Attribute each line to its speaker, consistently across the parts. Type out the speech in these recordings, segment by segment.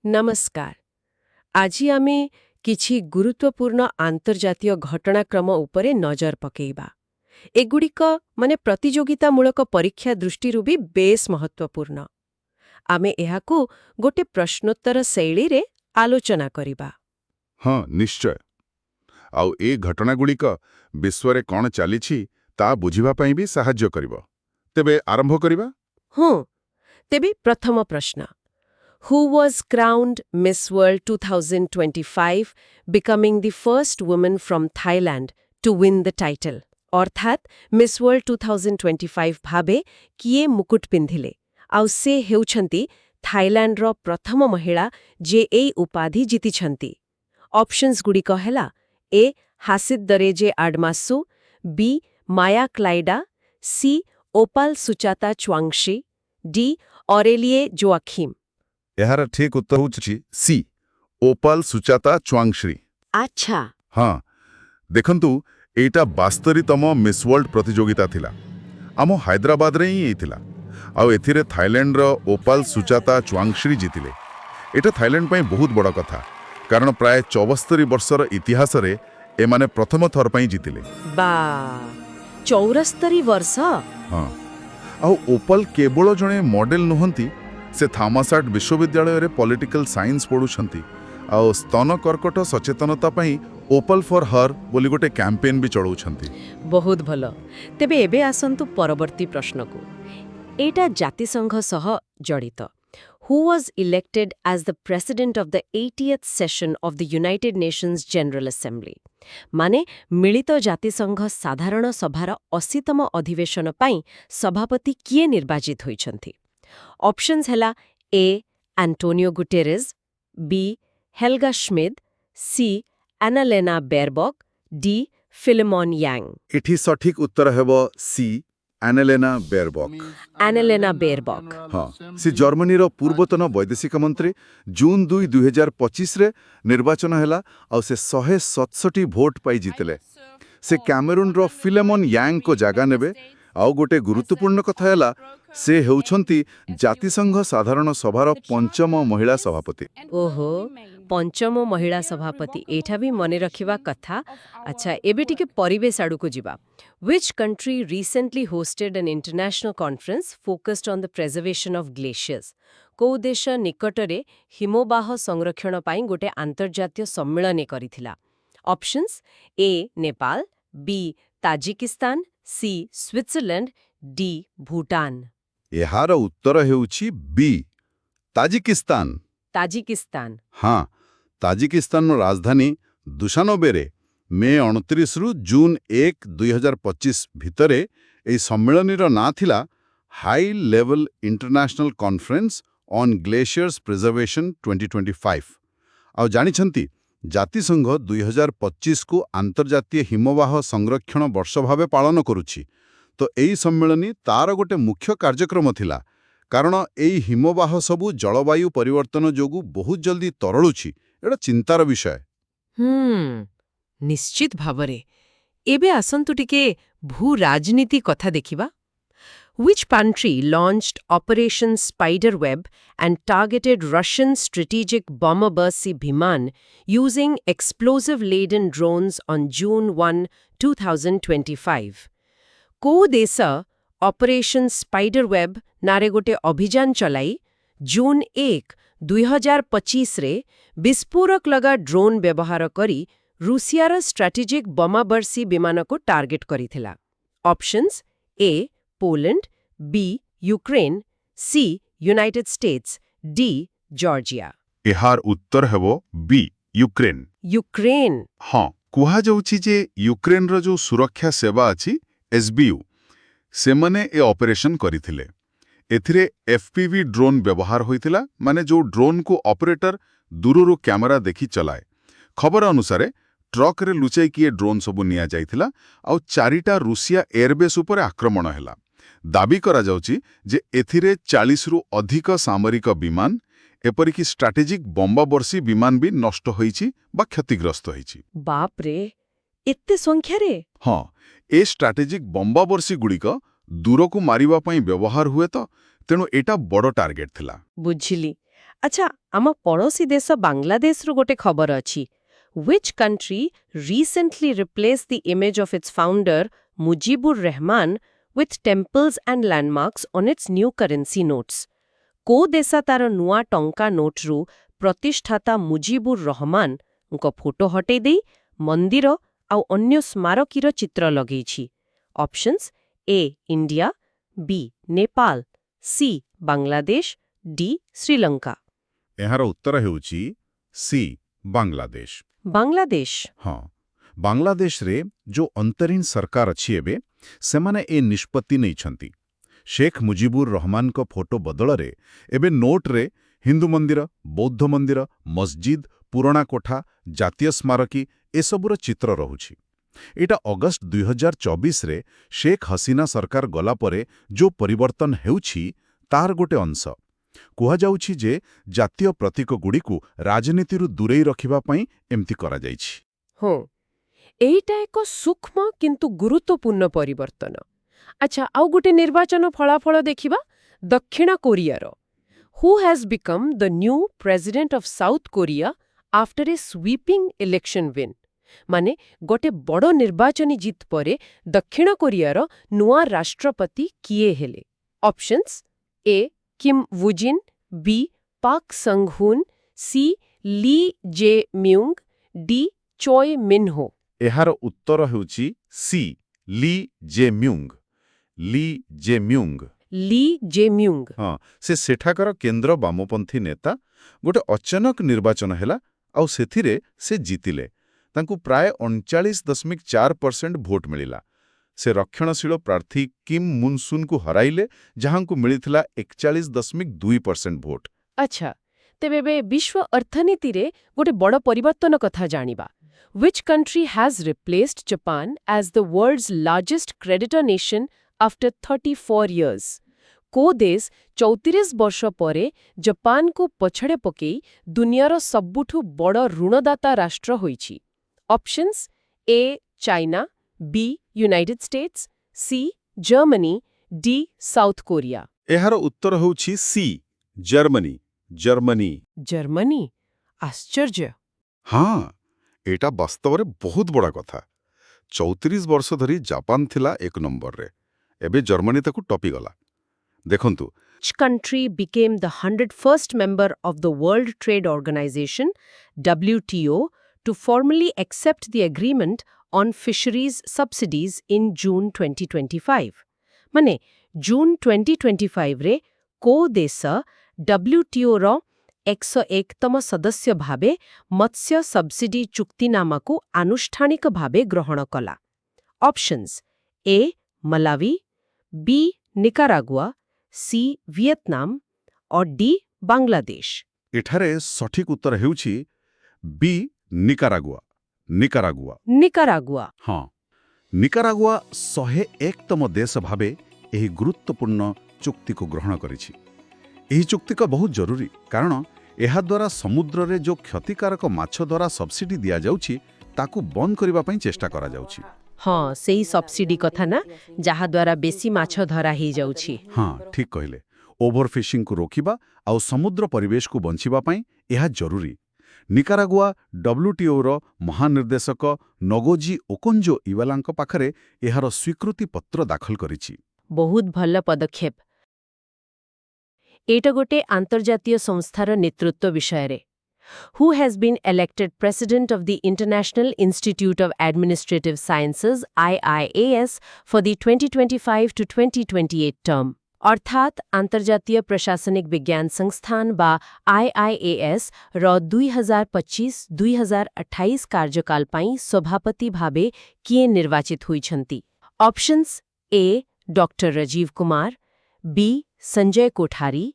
Speaker 1: नमस्कार। आजि आमे किछि गुरुत्वपूर्ण आंतर्जातीय घटनाक्रम उपरे नजर पकेइबा। एगुड़िक माने प्रतियोगितामूलक परीक्षा दृष्टिरू भी बेस महत्वपूर्ण। आमे एहाकू गोटे प्रश्नोत्तर शैली रे आलोचना करिबा।
Speaker 2: हाँ निश्चय आउ ए घटनागुड़िक विश्वरे कौन चलीछि ता बुझिबा पई भी साहाय्य करिबो। तेबे आरंभ करिबा।
Speaker 1: हुँ, तेबे प्रथम प्रश्न। Who was crowned Miss World 2025, becoming the first woman from Thailand to win the title? अर्थात मिस वर्ल्ड 2025 भाबे किए मुकुट पिंधिले आउ से हेउछंती थाईलैंडर प्रथम महिला जे एई उपाधि जीतिछंती। ऑप्शंस गुडी कहेला ए हासिद दरेजे आडमासु, बी माया क्लाइडा, सी ओपाल सुचाता च्वांगशी, डी ऑरेलिए जोआखिम।
Speaker 2: एहार ठीक उत्तर होछि सी ओपाल सुचाता च्वांगश्री।
Speaker 1: अच्छा।
Speaker 2: हाँ देखंतु एटा 72तम मिस वर्ल्ड प्रतियोगिता थिला आम हैदराबाद रे ही थिला आउ एथिरे थाईलैंड रो ओपाल सुचाता च्वांगश्री जीतिले। एटा थाईलैंड पई बहुत बड़ कथा कारण प्राय 74 वर्षर इतिहास रे एमाने प्रथम थर पई जीतिले।
Speaker 1: बा 74 वर्ष।
Speaker 2: हाँ आउ ओपाल केवल जणे मॉडल नुहंती से थामासाट विश्वविद्यालय रे पॉलिटिकल साइंस पढुछंती आउ स्तन कर्कट सचेतनता पई ओपल फॉर हर बोली गोटे कैंपेन भी चलाउछंती।
Speaker 1: बहुत भलो। तेबे एबे आसंतु परवर्ती प्रश्न को। एटा जातिसंघ सह जड़ित। Who was elected as the president of the 80th session of the United Nations General Assembly? माने मिलित जातिसंघ साधारण सभार 80तम अधिवेशन पई सभापति किए निर्वाचित होइछंती? ऑप्शंस हैला ए एंटोनियो गुटेरेस, बी हेल्गा श्मिड, सी एनालेना बेरबॉक, डी फिलेमोन यांग।
Speaker 2: एठी सठिक उत्तर हेबो सी एनालेना बेरबॉक।
Speaker 1: Annalena Baerbock.
Speaker 2: हाँ सी जर्मनीर पूर्वतन वैदेशिक मंत्री जून 2 2025 रे निर्वाचन हैला और से 167 भोट पाई जीतले। से कैमेरून रो फिलेमोन यांग को जागा नेबे आउ गोटे गुरुत्वपूर्ण कथा हैला से हेउछंती जातिसंघ साधारण सभार पंचम महिला सभापति।
Speaker 1: ओहो पंचम महिला सभापति एठा भी मने रखिबा कथा। अच्छा एबे टिके परिवेश आडू को जिबा। Which country recently hosted an international conference focused on the preservation of glaciers? को देश निकटरे हिमबाह संरक्षण पाई गोटे अंतर्जातीय सम्मेलन करिथिला? Options A Nepal, B Tajikistan, C Switzerland, D Bhutan.
Speaker 2: एहार उत्तर हेउछि बी ताजिकिस्तान।
Speaker 1: ताजिकिस्तान।
Speaker 2: हाँ ताजिकिस्तान राजधानी दुशानबे रे मे 29 रु जून 1 2025 भितरे एई सम्मेलनीर ना थिला high level international conference on glaciers preservation 2025। आउ जानिछंती जातिसंघ 2025 को अंतर्जातीय हिमवाह संरक्षण वर्ष भावे पालन करुछि। तो एई सम्मेलनी तार गोटे मुख्य कार्यक्रम थिला कारण एई हिमवाह सबु जलवायु परिवर्तन जोगु बहुत जल्दी तरळुछि। एटा चिंतार विषय।
Speaker 1: निश्चित भावरे। एबे आसंतु टिके भू राजनीति कथा देखिबा। Which country launched Operation Spiderweb and targeted Russian strategic bomber-Bursy Biman using explosive-laden drones on June 1, 2025? को देश ऑपरेशन स्पाइडरवेब नारे गोटे अभियान चलाई जून 1, 2025 रे विस्फोरक लगा ड्रोन व्यवहार करी रूसियार स्ट्रेटेजिक बमाबर्सी विमान को टार्गेट करिथिला? Options A Poland, B Ukraine, C United States, D Georgia.
Speaker 2: एहार उत्तर हेबो बी यूक्रेन।
Speaker 1: यूक्रेन।
Speaker 2: हाँ कुहा जाउछि जे यूक्रेन रो जो सुरक्षा सेवा अछि एसबीयू से मने ए ऑपरेशन करिथिले। एथिरे एफपीवी ड्रोन व्यवहार होइथिला माने जो ड्रोन को ऑपरेटर दूररू कैमरा देखि चलाए। खबर अनुसार ट्रक रे लुचाई किए ड्रोन सबु निया जाइथिला आउ 4टा रूसिया एयरबेस उपर आक्रमण हैला। दाबी करा जाउछि जे एथिरे 40 रु अधिक सामरिक विमान एपरिकी स्ट्रेटेजिक बम्बाबर्सी विमान भी नष्ट होइछि बा क्षतिग्रस्त होइछि।
Speaker 1: बाप रे एत्ते संख्या रे।
Speaker 2: हाँ ए स्ट्रेटेजिक बम्बाबर्सी गुड़िक दूर को मारिबा पई व्यवहार हुए तो तेणु एटा बड़ टार्गेट थिला।
Speaker 1: बुझिली। ଆଚ୍ଛା, ଆମ ପଡ଼ୋଶୀ ଦେଶ ବାଂଲାଦେଶରୁ ଗୋଟେ ଖବର ଅଛି। Which country recently replaced the image of its founder, Mujibur Rahman, with temples and landmarks on its new currency notes? କୋଉ ଦେଶ ତାର ନୂଆ ଟଙ୍କା ନୋଟରୁ ପ୍ରତିଷ୍ଠାତା ମୁଜିବୁର ରହମାନଙ୍କ ଫଟୋ ହଟେଇ ଦେଇ ମନ୍ଦିର ଆଉ ଅନ୍ୟ ସ୍ମାରକୀର ଚିତ୍ର ଲଗେଇଛି? ଅପସନ୍ସ ଏ India, B Nepal, C Bangladesh, D Sri Lanka.
Speaker 2: ଏହାର ଉତ୍ତର ହେଉଛି ସି ବାଂଲାଦେଶ।
Speaker 1: ବାଂଲାଦେଶ।
Speaker 2: ହଁ, ବାଂଲାଦେଶରେ ଯୋଉ ଅନ୍ତରୀଣ ସରକାର ଅଛି ଏବେ, ସେମାନେ ଏ ନିଷ୍ପତ୍ତି ନେଇଛନ୍ତି। ଶେଖ୍ ମୁଜିବୁର ରହମାନଙ୍କ ଫଟୋ ବଦଳରେ ଏବେ ନୋଟରେ ହିନ୍ଦୁ ମନ୍ଦିର, ବୌଦ୍ଧ ମନ୍ଦିର, ମସଜିଦ, ପୁରୁଣା କୋଠା, ଜାତୀୟ ସ୍ମାରକୀ ଏସବୁର ଚିତ୍ର ରହୁଛି। ଏଇଟା ଅଗଷ୍ଟ 2024ରେ ଶେଖ୍ ହସିନା ସରକାର ଗଲା ପରେ ଯୋଉ ପରିବର୍ତ୍ତନ ହେଉଛି ତାର ଗୋଟେ ଅଂଶ। କୁହାଯାଉଛି ଯେ ଜାତୀୟ ପ୍ରତୀକଗୁଡ଼ିକୁ ରାଜନୀତିରୁ ଦୂରେଇ ରଖିବା ପାଇଁ ଏମିତି କରାଯାଇଛି।
Speaker 1: ହଁ, ଏଇଟା ଏକ ସୂକ୍ଷ୍ମ କିନ୍ତୁ ଗୁରୁତ୍ୱପୂର୍ଣ୍ଣ ପରିବର୍ତ୍ତନ। ଆଚ୍ଛା, ଆଉ ଗୋଟେ ନିର୍ବାଚନ ଫଳାଫଳ ଦେଖିବା। ଦକ୍ଷିଣ କୋରିଆର who has become the new president of South Korea after a sweeping election win? ମାନେ ଗୋଟେ ବଡ଼ ନିର୍ବାଚନୀ ଜିତ୍ ପରେ ଦକ୍ଷିଣ କୋରିଆର ନୂଆ ରାଷ୍ଟ୍ରପତି କିଏ ହେଲେ? ଅପସନ୍ସ ଏ କିମ୍ ୱୁଜିନ୍, ବି ପାକ୍ ସଙ୍ଘ-ହୁନ୍, ସି ଲି ଜେ ମ୍ୟୁଙ୍ଗ, ଡି ଚୋଏ ମିନ୍ହୋ।
Speaker 2: ଏହାର ଉତ୍ତର ହେଉଛି ସି ଲି ଜେ ମ୍ୟୁଙ୍ଗ। ଲି ଜେ ମ୍ୟୁଙ୍ଗ।
Speaker 1: ଲି ଜେ ମ୍ୟୁଙ୍ଗ।
Speaker 2: ହଁ, ସେ ସେଠାକାର କେନ୍ଦ୍ର ବାମପନ୍ଥୀ ନେତା। ଗୋଟେ ଅଚାନକ ନିର୍ବାଚନ ହେଲା ଆଉ ସେଥିରେ ସେ ଜିତିଲେ। ତାଙ୍କୁ ପ୍ରାୟ 39.4% ଭୋଟ ମିଳିଲା। ସେ ରକ୍ଷଣଶୀଳ ପ୍ରାର୍ଥୀ କିମ୍ ମୁନ୍-ସୁନ୍ଙ୍କୁ ହରାଇଲେ, ଯାହାଙ୍କୁ ମିଳିଥିଲା 41.2% ଭୋଟ।
Speaker 1: ଆଚ୍ଛା, ତେବେ ଏବେ ବିଶ୍ୱ ଅର୍ଥନୀତିରେ ଗୋଟେ ବଡ଼ ପରିବର୍ତ୍ତନ କଥା ଜାଣିବା। Which country has replaced Japan as the world's largest creditor nation after 34 years? କୋଉ ଦେଶ 34 ବର୍ଷ ପରେ ଜାପାନକୁ ପଛରେ ପକେଇ ଦୁନିଆର ସବୁଠୁ ବଡ଼ ଋଣଦାତା ରାଷ୍ଟ୍ର ହୋଇଛି? Options A China, B United States, C Germany, D South Korea.
Speaker 2: ଏହାର ଉତ୍ତର ହେଉଛି ସି ଜର୍ମାନୀ। ଜର୍ମାନୀ।
Speaker 1: ଜର୍ମାନୀ? ଆଶ୍ଚର୍ଯ୍ୟ।
Speaker 2: ହଁ, ଏଇଟା ବାସ୍ତବରେ ବହୁତ ବଡ଼ କଥା। 34 ବର୍ଷ ଧରି ଜାପାନ ଥିଲା 1 ନମ୍ବରରେ। ଏବେ ଜର୍ମାନୀ ତାକୁ ଟପିଗଲା। ଦେଖନ୍ତୁ,
Speaker 1: Which country became the 101st member of the World Trade Organization, WTO, to formally accept the agreement on fisheries subsidies in June 2025? ମାନେ ଜୁନ୍ 2025ରେ କୋଉ ଦେଶ WTOର 101ତମ ସଦସ୍ୟ ଭାବେ ମତ୍ସ୍ୟ ସବସିଡି ଚୁକ୍ତିନାମାକୁ ଆନୁଷ୍ଠାନିକ ଭାବେ ଗ୍ରହଣ କଲା? ଅପସନ୍ସ ଏ ମଲାୱି, ବି ନିକାରାଗୁଆ, ସି ଭିଏତନାମ, ଓ ଡି ବାଂଲାଦେଶ।
Speaker 2: ଏଠାରେ ସଠିକ ଉତ୍ତର ହେଉଛି ବି ନିକାରାଗୁଆ। ନିକାରାଗୁଆ।
Speaker 1: ନିକାରାଗୁଆ।
Speaker 2: ହଁ, ନିକାରାଗୁଆ 101ତମ ଦେଶ ଭାବେ ଏହି ଗୁରୁତ୍ୱପୂର୍ଣ୍ଣ ଚୁକ୍ତିକୁ ଗ୍ରହଣ କରିଛି। ଏହି ଚୁକ୍ତିକ ବହୁତ ଜରୁରୀ, କାରଣ ଏହାଦ୍ୱାରା ସମୁଦ୍ରରେ ଯେଉଁ କ୍ଷତିକାରକ ମାଛ ଧରା ସବସିଡି ଦିଆଯାଉଛି ତାକୁ ବନ୍ଦ କରିବା ପାଇଁ ଚେଷ୍ଟା କରାଯାଉଛି।
Speaker 1: ହଁ, ସେଇ ସବସିଡି କଥା ନା, ଯାହାଦ୍ୱାରା ବେଶୀ ମାଛ ଧରା ହେଇଯାଉଛି।
Speaker 2: ହଁ, ଠିକ୍ କହିଲେ। ଓଭରଫିଶିଂକୁ ରୋକିବା ଆଉ ସମୁଦ୍ର ପରିବେଶକୁ ବଞ୍ଚିବା ପାଇଁ ଏହା ଜରୁରୀ। ନିକାରାଗୁଆ WTOର ମହାନିର୍ଦ୍ଦେଶକ ନଗୋଜି ଓକୋଞ୍ଜୋ ଇୱାଲାଙ୍କ ପାଖରେ ଏହାର ସ୍ୱୀକୃତି ପତ୍ର ଦାଖଲ କରିଛି।
Speaker 1: ବହୁତ ଭଲ ପଦକ୍ଷେପ। ଏଇଟା ଗୋଟେ ଆନ୍ତର୍ଜାତୀୟ ସଂସ୍ଥାର ନେତୃତ୍ୱ ବିଷୟରେ। Who has been elected President of the International Institute of Administrative Sciences, IIAS, for the 2025 to 2028 term? অর্থাৎ আন্তর্জাতীয় প্রশাসনিক বিজ্ঞান সংস্থান বা IIAS ର 2025-2028 କାର୍ଯ୍ୟକାଳ ପାଇଁ ସଭାପତି ଭାବେ କିଏ ନିର୍ବାଚିତ ହୋଇଛନ୍ତି? Options A doctor Rajiv Kumar, B Sanjay Kothari,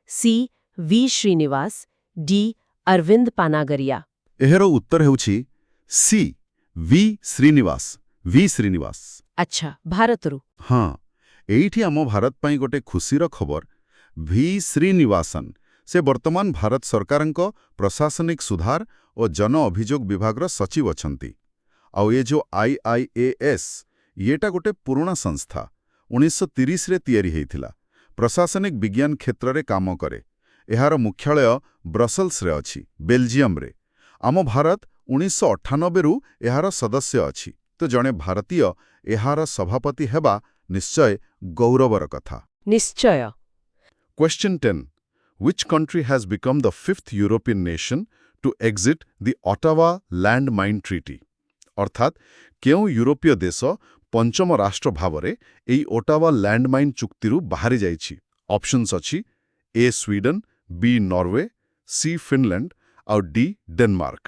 Speaker 1: C V Srinivas, D Arvind Panagariya.
Speaker 2: ଏହାର ଉତ୍ତର ହେଉଛି C V Srinivas. V Srinivas.
Speaker 1: ଆଚ୍ଛା, ଭାରତରୁ?
Speaker 2: ହଁ, ଏଇଠି ଆମ ଭାରତ ପାଇଁ ଗୋଟେ ଖୁସିର ଖବର। ଭି ଶ୍ରୀନିବାସନ୍ ସେ ବର୍ତ୍ତମାନ ଭାରତ ସରକାରଙ୍କ ପ୍ରଶାସନିକ ସୁଧାର ଓ ଜନ ଅଭିଯୋଗ ବିଭାଗର ସଚିବ ଅଛନ୍ତି। ଆଉ ଏ ଯୋଉ IIAS, ଇଏଟା ଗୋଟେ ପୁରୁଣା ସଂସ୍ଥା। 1930ରେ ତିଆରି ହେଇଥିଲା। ପ୍ରଶାସନିକ ବିଜ୍ଞାନ କ୍ଷେତ୍ରରେ କାମ କରେ। ଏହାର ମୁଖ୍ୟାଳୟ ବ୍ରସେଲ୍ସରେ ଅଛି, ବେଲଜିୟମରେ। ଆମ ଭାରତ 1998ରୁ ଏହାର ସଦସ୍ୟ ଅଛି, ତ ଜଣେ ଭାରତୀୟ ଏହାର ସଭାପତି ହେବା ନିଶ୍ଚୟ ଗୌରବର କଥା।
Speaker 1: ନିଶ୍ଚୟ।
Speaker 2: Question 10. Which country has become the fifth European nation to exit the Ottawa Landmine Treaty? ଅର୍ଥାତ୍ କେଉଁ ୟୁରୋପୀୟ ଦେଶ ପଞ୍ଚମ ରାଷ୍ଟ୍ର ଭାବରେ ଏହି ଓଟାୱା ଲ୍ୟାଣ୍ଡମାଇନ୍ ଚୁକ୍ତିରୁ ବାହାରି ଯାଇଛି? ଅପସନ୍ସ ଅଛି ଏ ସ୍ୱିଡେନ୍, ବି ନରୱେ, ସି ଫିନଲ୍ୟାଣ୍ଡ ଆଉ ଡି ଡେନମାର୍କ।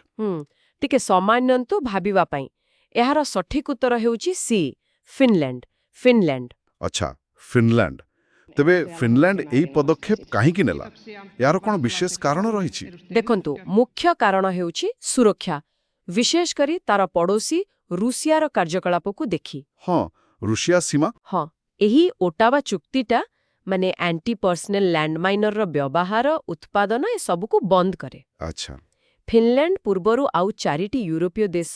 Speaker 1: ଟିକେ ସମୟ ନିଅନ୍ତୁ ଭାବିବା ପାଇଁ। ଏହାର ସଠିକ ଉତ୍ତର ହେଉଛି ସି, ଫିନଲ୍ୟାଣ୍ଡ।
Speaker 2: ଆଚ୍ଛା, ଫିନଲ୍ୟାଣ୍ଡ। ତେବେ ଫିନଲ୍ୟାଣ୍ଡ ଏହି ପଦକ୍ଷେପ କାହିଁକି ନେଲା? ଏହାର କ'ଣ ବିଶେଷ କାରଣ ରହିଛି?
Speaker 1: ଦେଖନ୍ତୁ, ମୁଖ୍ୟ କାରଣ ହେଉଛି ସୁରକ୍ଷା, ବିଶେଷ କରି ତାର ପଡ଼ୋଶୀ ରୁଷିଆର କାର୍ଯ୍ୟକଳାପକୁ ଦେଖି।
Speaker 2: ହଁ, ରୁଷିଆ ସୀମା।
Speaker 1: ହଁ, ଏହି ଓଟାୱା ଚୁକ୍ତିଟା ମାନେ ଆଣ୍ଟି ପର୍ସନାଲ ଲ୍ୟାଣ୍ଡମାଇନରର ବ୍ୟବହାର, ଉତ୍ପାଦନ ଏସବୁକୁ ବନ୍ଦ କରେ।
Speaker 2: ଆଚ୍ଛା।
Speaker 1: ଫିନଲ୍ୟାଣ୍ଡ ପୂର୍ବରୁ ଆଉ 4ଟି ୟୁରୋପୀୟ ଦେଶ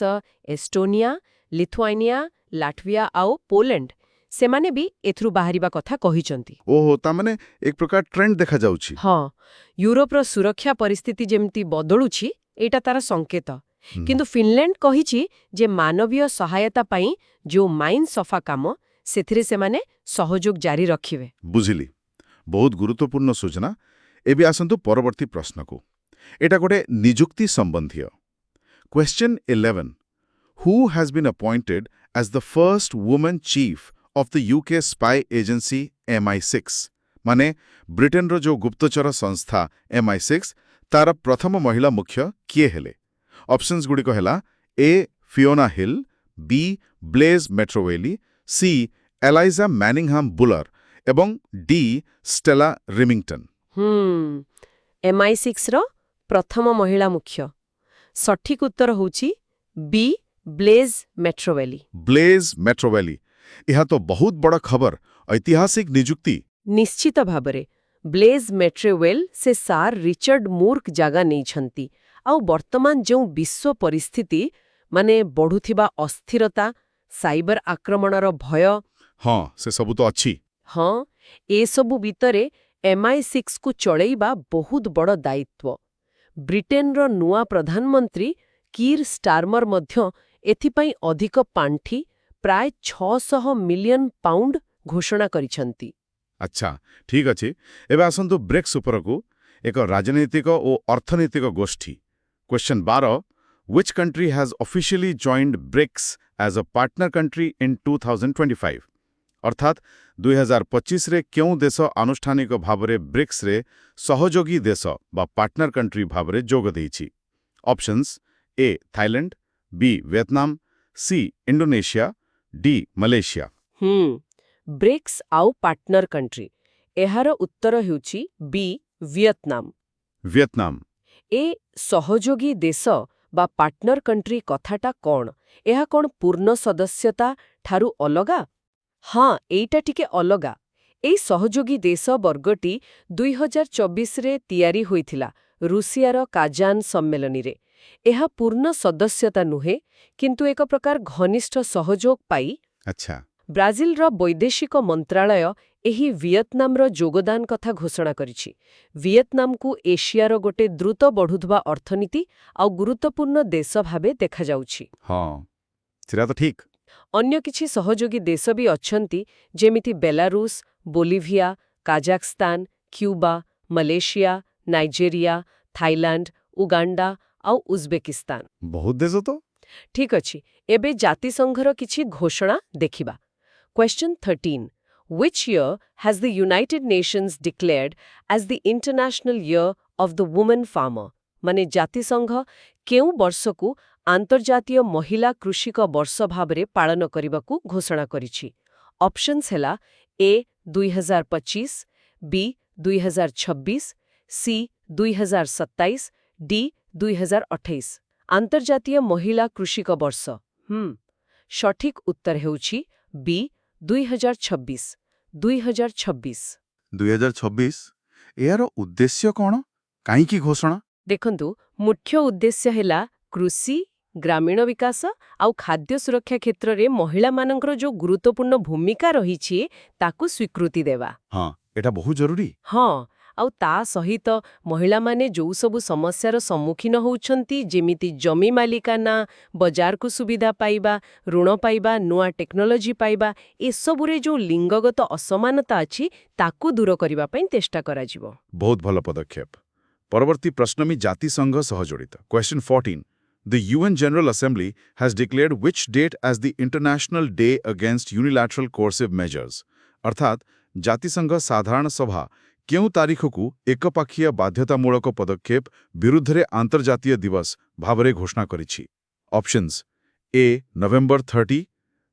Speaker 1: ଏଷ୍ଟୋନିଆ, ଲିଥୁଆନିଆ, ଲାଟଭିଆ ଆଉ ପୋଲାଣ୍ଡ ସେମାନେ ବି ଏଥିରୁ ବାହାରିବା କଥା କହିଛନ୍ତି।
Speaker 2: ଓହୋ, ତାମାନେ ଏକ ପ୍ରକାର ଟ୍ରେଣ୍ଡ ଦେଖାଯାଉଛି।
Speaker 1: ହଁ, ୟୁରୋପର ସୁରକ୍ଷା ପରିସ୍ଥିତି ଯେମିତି ବଦଳୁଛି ଏଇଟା ତାର ସଂକେତ। କିନ୍ତୁ ଫିନଲ୍ୟାଣ୍ଡ କହିଛି ଯେ ମାନବୀୟ ସହାୟତା ପାଇଁ ଯେଉଁ ମାଇନ୍ ସଫା କାମ, ସେଥିରେ ସେମାନେ ସହଯୋଗ ଜାରି ରଖିବେ।
Speaker 2: ବୁଝିଲି। ବହୁତ ଗୁରୁତ୍ୱପୂର୍ଣ୍ଣ ସୂଚନା। ଏବେ ଆସନ୍ତୁ ପରବର୍ତ୍ତୀ ପ୍ରଶ୍ନକୁ। ଏଟା ଗୋଟେ ନିଯୁକ୍ତି ସମ୍ବନ୍ଧୀୟ। Question 11. Who has been appointed as the first woman chief of the UK spy agency MI6? ମାନେ ବ୍ରିଟେନର ଯେଉଁ ଗୁପ୍ତଚର ସଂସ୍ଥା MI6 ତାର ପ୍ରଥମ ମହିଳା ମୁଖ୍ୟ କିଏ ହେଲେ? ଅପସନ୍ସ ଗୁଡ଼ିକ ହେଲା ଏ ଫିଓନା ହିଲ୍, ବି ବ୍ଲେଜ୍ ମେଟ୍ରୋୱେଲି, ସି ଏଲାଇଜା ମ୍ୟାନିଂହାମ୍ ବୁଲର ଏବଂ ଡି ଷ୍ଟେଲା ରିମିଂଟନ୍।
Speaker 1: MI6ର ପ୍ରଥମ ମହିଳା ମୁଖ୍ୟ। ସଠିକ ଉତ୍ତର ହେଉଛି ବି ବ୍ଲେଜ୍ ମେଟ୍ରୋୱେଲି।
Speaker 2: ବ୍ଲେଜ୍ ମେଟ୍ରୋୱେଲି। ଏହା ତ ବହୁତ ବଡ଼ ଖବର, ଐତିହାସିକ ନିଯୁକ୍ତି।
Speaker 1: ନିଶ୍ଚିତ ଭାବରେ ବ୍ଲେଜ୍ ମେଟ୍ରୋୱେଲ୍ ସେ ସାର୍ ରିଚର୍ଡ ମୁର୍କ ଜାଗା ନେଇଛନ୍ତି। ଆଉ ବର୍ତ୍ତମାନ ଯେଉଁ ବିଶ୍ୱ ପରିସ୍ଥିତି ମାନେ ବଢ଼ୁଥିବା ଅସ୍ଥିରତା, ସାଇବର ଆକ୍ରମଣର ଭୟ,
Speaker 2: ହଁ, ସେ ସବୁ ତ ଅଛି।
Speaker 1: ହଁ, ଏସବୁ ଭିତରେ MI6କୁ ଚଳେଇବା ବହୁତ ବଡ଼ ଦାୟିତ୍ୱ। ବ୍ରିଟେନର ନୂଆ ପ୍ରଧାନମନ୍ତ୍ରୀ କିର୍ ଷ୍ଟାରମର ମଧ୍ୟ ଏଥିପାଇଁ ଅଧିକ ପାଣ୍ଠି, ପ୍ରାୟ 600 ମିଲିୟନ ପାଉଣ୍ଡ ଘୋଷଣା କରିଛନ୍ତି।
Speaker 2: ଆଚ୍ଛା, ଠିକ୍ ଅଛି। ଏବେ ଆସନ୍ତୁ ବ୍ରିକ୍ସ ଉପରକୁ, ଏକ ରାଜନୈତିକ ଓ ଅର୍ଥନୈତିକ ଗୋଷ୍ଠୀ। Question 12. Which country has officially joined BRICS as a partner country in 2025? ଅର୍ଥାତ୍ 2025ରେ କେଉଁ ଦେଶ ଆନୁଷ୍ଠାନିକ ଭାବରେ ବ୍ରିକ୍ସରେ ସହଯୋଗୀ ଦେଶ ବା ପାର୍ଟନର କଣ୍ଟ୍ରି ଭାବରେ ଯୋଗ ଦେଇଛି? Options A Thailand, B Vietnam, C Indonesia, D Malaysia.
Speaker 1: BRICS ଆଉ ପାର୍ଟନର କଣ୍ଟ୍ରି। ଏହାର ଉତ୍ତର ହେଉଛି ବି ଭିଏତନାମ।
Speaker 2: ଭିଏତନାମ।
Speaker 1: ଏ ସହଯୋଗୀ ଦେଶ ବା ପାର୍ଟନର କଣ୍ଟ୍ରି କଥାଟା କ'ଣ? ଏହା କ'ଣ ପୂର୍ଣ୍ଣ ସଦସ୍ୟତା ଠାରୁ ଅଲଗା? ହଁ, ଏଇଟା ଟିକେ ଅଲଗା। ଏଇ ସହଯୋଗୀ ଦେଶ ବର୍ଗଟି 2024ରେ ତିଆରି ହୋଇଥିଲା ରୁଷିଆର କାଜାନ୍ ସମ୍ମିଳନୀରେ। ଏହା ପୂର୍ଣ୍ଣ ସଦସ୍ୟତା ନୁହେଁ, କିନ୍ତୁ ଏକ ପ୍ରକାର ଘନିଷ୍ଠ ସହଯୋଗ ପାଇ।
Speaker 2: ଆଚ୍ଛା।
Speaker 1: ବ୍ରାଜିଲର ବୈଦେଶିକ ମନ୍ତ୍ରାଳୟ ଏହି ଭିଏତନାମର ଯୋଗଦାନ କଥା ଘୋଷଣା କରିଛି। ଭିଏତନାମକୁ ଏସିଆର ଗୋଟେ ଦ୍ରୁତ ବଢ଼ୁଥିବା ଅର୍ଥନୀତି ଆଉ ଗୁରୁତ୍ୱପୂର୍ଣ୍ଣ ଦେଶ ଭାବେ ଦେଖାଯାଉଛି।
Speaker 2: ହଁ, ସେଟା ତ ଠିକ୍।
Speaker 1: ଅନ୍ୟ କିଛି ସହଯୋଗୀ ଦେଶ ବି ଅଛନ୍ତି, ଯେମିତି Belarus, Bolivia, Kazakhstan, Cuba, Malaysia, Nigeria, Thailand, Uganda ଆଉ ଉଜବେକିସ୍ତାନ।
Speaker 2: ବହୁତ ଦେଶ ତ।
Speaker 1: ଠିକ୍ ଅଛି, ଏବେ ଜାତିସଂଘର କିଛି ଘୋଷଣା ଦେଖିବା। Question 13. Which year has the United Nations declared as the International Year of the Woman Farmer? ମାନେ ଜାତିସଂଘ କେଉଁ ବର୍ଷକୁ ଆନ୍ତର୍ଜାତୀୟ ମହିଳା କୃଷିକ ବର୍ଷ ଭାବରେ ପାଳନ କରିବାକୁ ଘୋଷଣା କରିଛି? ଅପସନ୍ସ ହେଲା ଏ 2025, ବି 2026, ସି 2027, ଡି 2028। ଆନ୍ତର୍ଜାତୀୟ ମହିଳା କୃଷିକ ବର୍ଷ। ସଠିକ ଉତ୍ତର ହେଉଛି ବି 2026।
Speaker 2: 2026। ଏହାର ଉଦ୍ଦେଶ୍ୟ କ'ଣ? କାହିଁକି ଘୋଷଣା?
Speaker 1: ଦେଖନ୍ତୁ, ମୁଖ୍ୟ ଉଦ୍ଦେଶ୍ୟ ହେଲା କୃଷି, ଗ୍ରାମୀଣ ବିକାଶ ଆଉ ଖାଦ୍ୟ ସୁରକ୍ଷା କ୍ଷେତ୍ରରେ ମହିଳାମାନଙ୍କର ଯେଉଁ ଗୁରୁତ୍ୱପୂର୍ଣ୍ଣ ଭୂମିକା ରହିଛି ତାକୁ ସ୍ୱୀକୃତି ଦେବା।
Speaker 2: ହଁ, ଏଟା ବହୁତ ଜରୁରୀ।
Speaker 1: ହଁ, ଆଉ ତା ସହିତ ମହିଳାମାନେ ଯୋଉ ସବୁ ସମସ୍ୟାର ସମ୍ମୁଖୀନ ହେଉଛନ୍ତି, ଯେମିତି ଜମି ମାଲିକାନା, ବଜାରକୁ ସୁବିଧା ପାଇବା, ଋଣ ପାଇବା, ନୂଆ ଟେକ୍ନୋଲୋଜି ପାଇବା, ଏସବୁରେ ଯୋଉ ଲିଙ୍ଗଗତ ଅସମାନତା ଅଛି ତାକୁ ଦୂର କରିବା ପାଇଁ ଚେଷ୍ଟା କରାଯିବ।
Speaker 2: ବହୁତ ଭଲ ପଦକ୍ଷେପ। ପରବର୍ତ୍ତୀ ପ୍ରଶ୍ନ ବି ଜାତିସଂଘ ସହ ଜଡ଼ିତ। Question 14. The UN General Assembly has declared which date as the International Day Against Unilateral Coercive Measures? ଅର୍ଥାତ୍ ଜାତିସଂଘ ସାଧାରଣ ସଭା କେଉଁ ତାରିଖକୁ ଏକପାକ୍ଷିଆ ବାଧ୍ୟତାମୂଳକ ପଦକ୍ଷେପ ବିରୁଦ୍ଧରେ ଆନ୍ତର୍ଜାତୀୟ ଦିବସ ଭାବରେ ଘୋଷଣା କରିଛି? Options: A. November 30,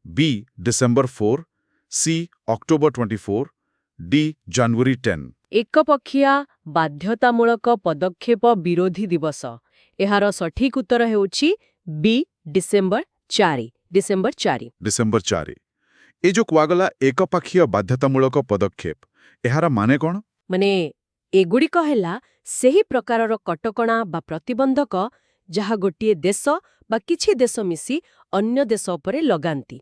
Speaker 2: B. December 4, C. October 24, D. January 10.
Speaker 1: ଏକପକ୍ଷିଆ ବାଧ୍ୟତାମୂଳକ ପଦକ୍ଷେପ ବିରୋଧୀ ଦିବସ। ଏହାର ସଠିକ୍ ଉତ୍ତର ହେଉଛି ବି ଡିସେମ୍ବର 4। ଡିସେମ୍ବର 4।
Speaker 2: ଡିସେମ୍ବର 4। ଏ ଯୋଉ କୁହାଗଲା ଏକପାକ୍ଷୀୟ ବାଧ୍ୟତାମୂଳକ ପଦକ୍ଷେପ, ଏହାର ମାନେ କ'ଣ?
Speaker 1: ମାନେ ଏଗୁଡ଼ିକ ହେଲା ସେହି ପ୍ରକାରର କଟକଣା ବା ପ୍ରତିବନ୍ଧକ ଯାହା ଗୋଟିଏ ଦେଶ ବା କିଛି ଦେଶ ମିଶି ଅନ୍ୟ ଦେଶ ଉପରେ ଲଗାନ୍ତି,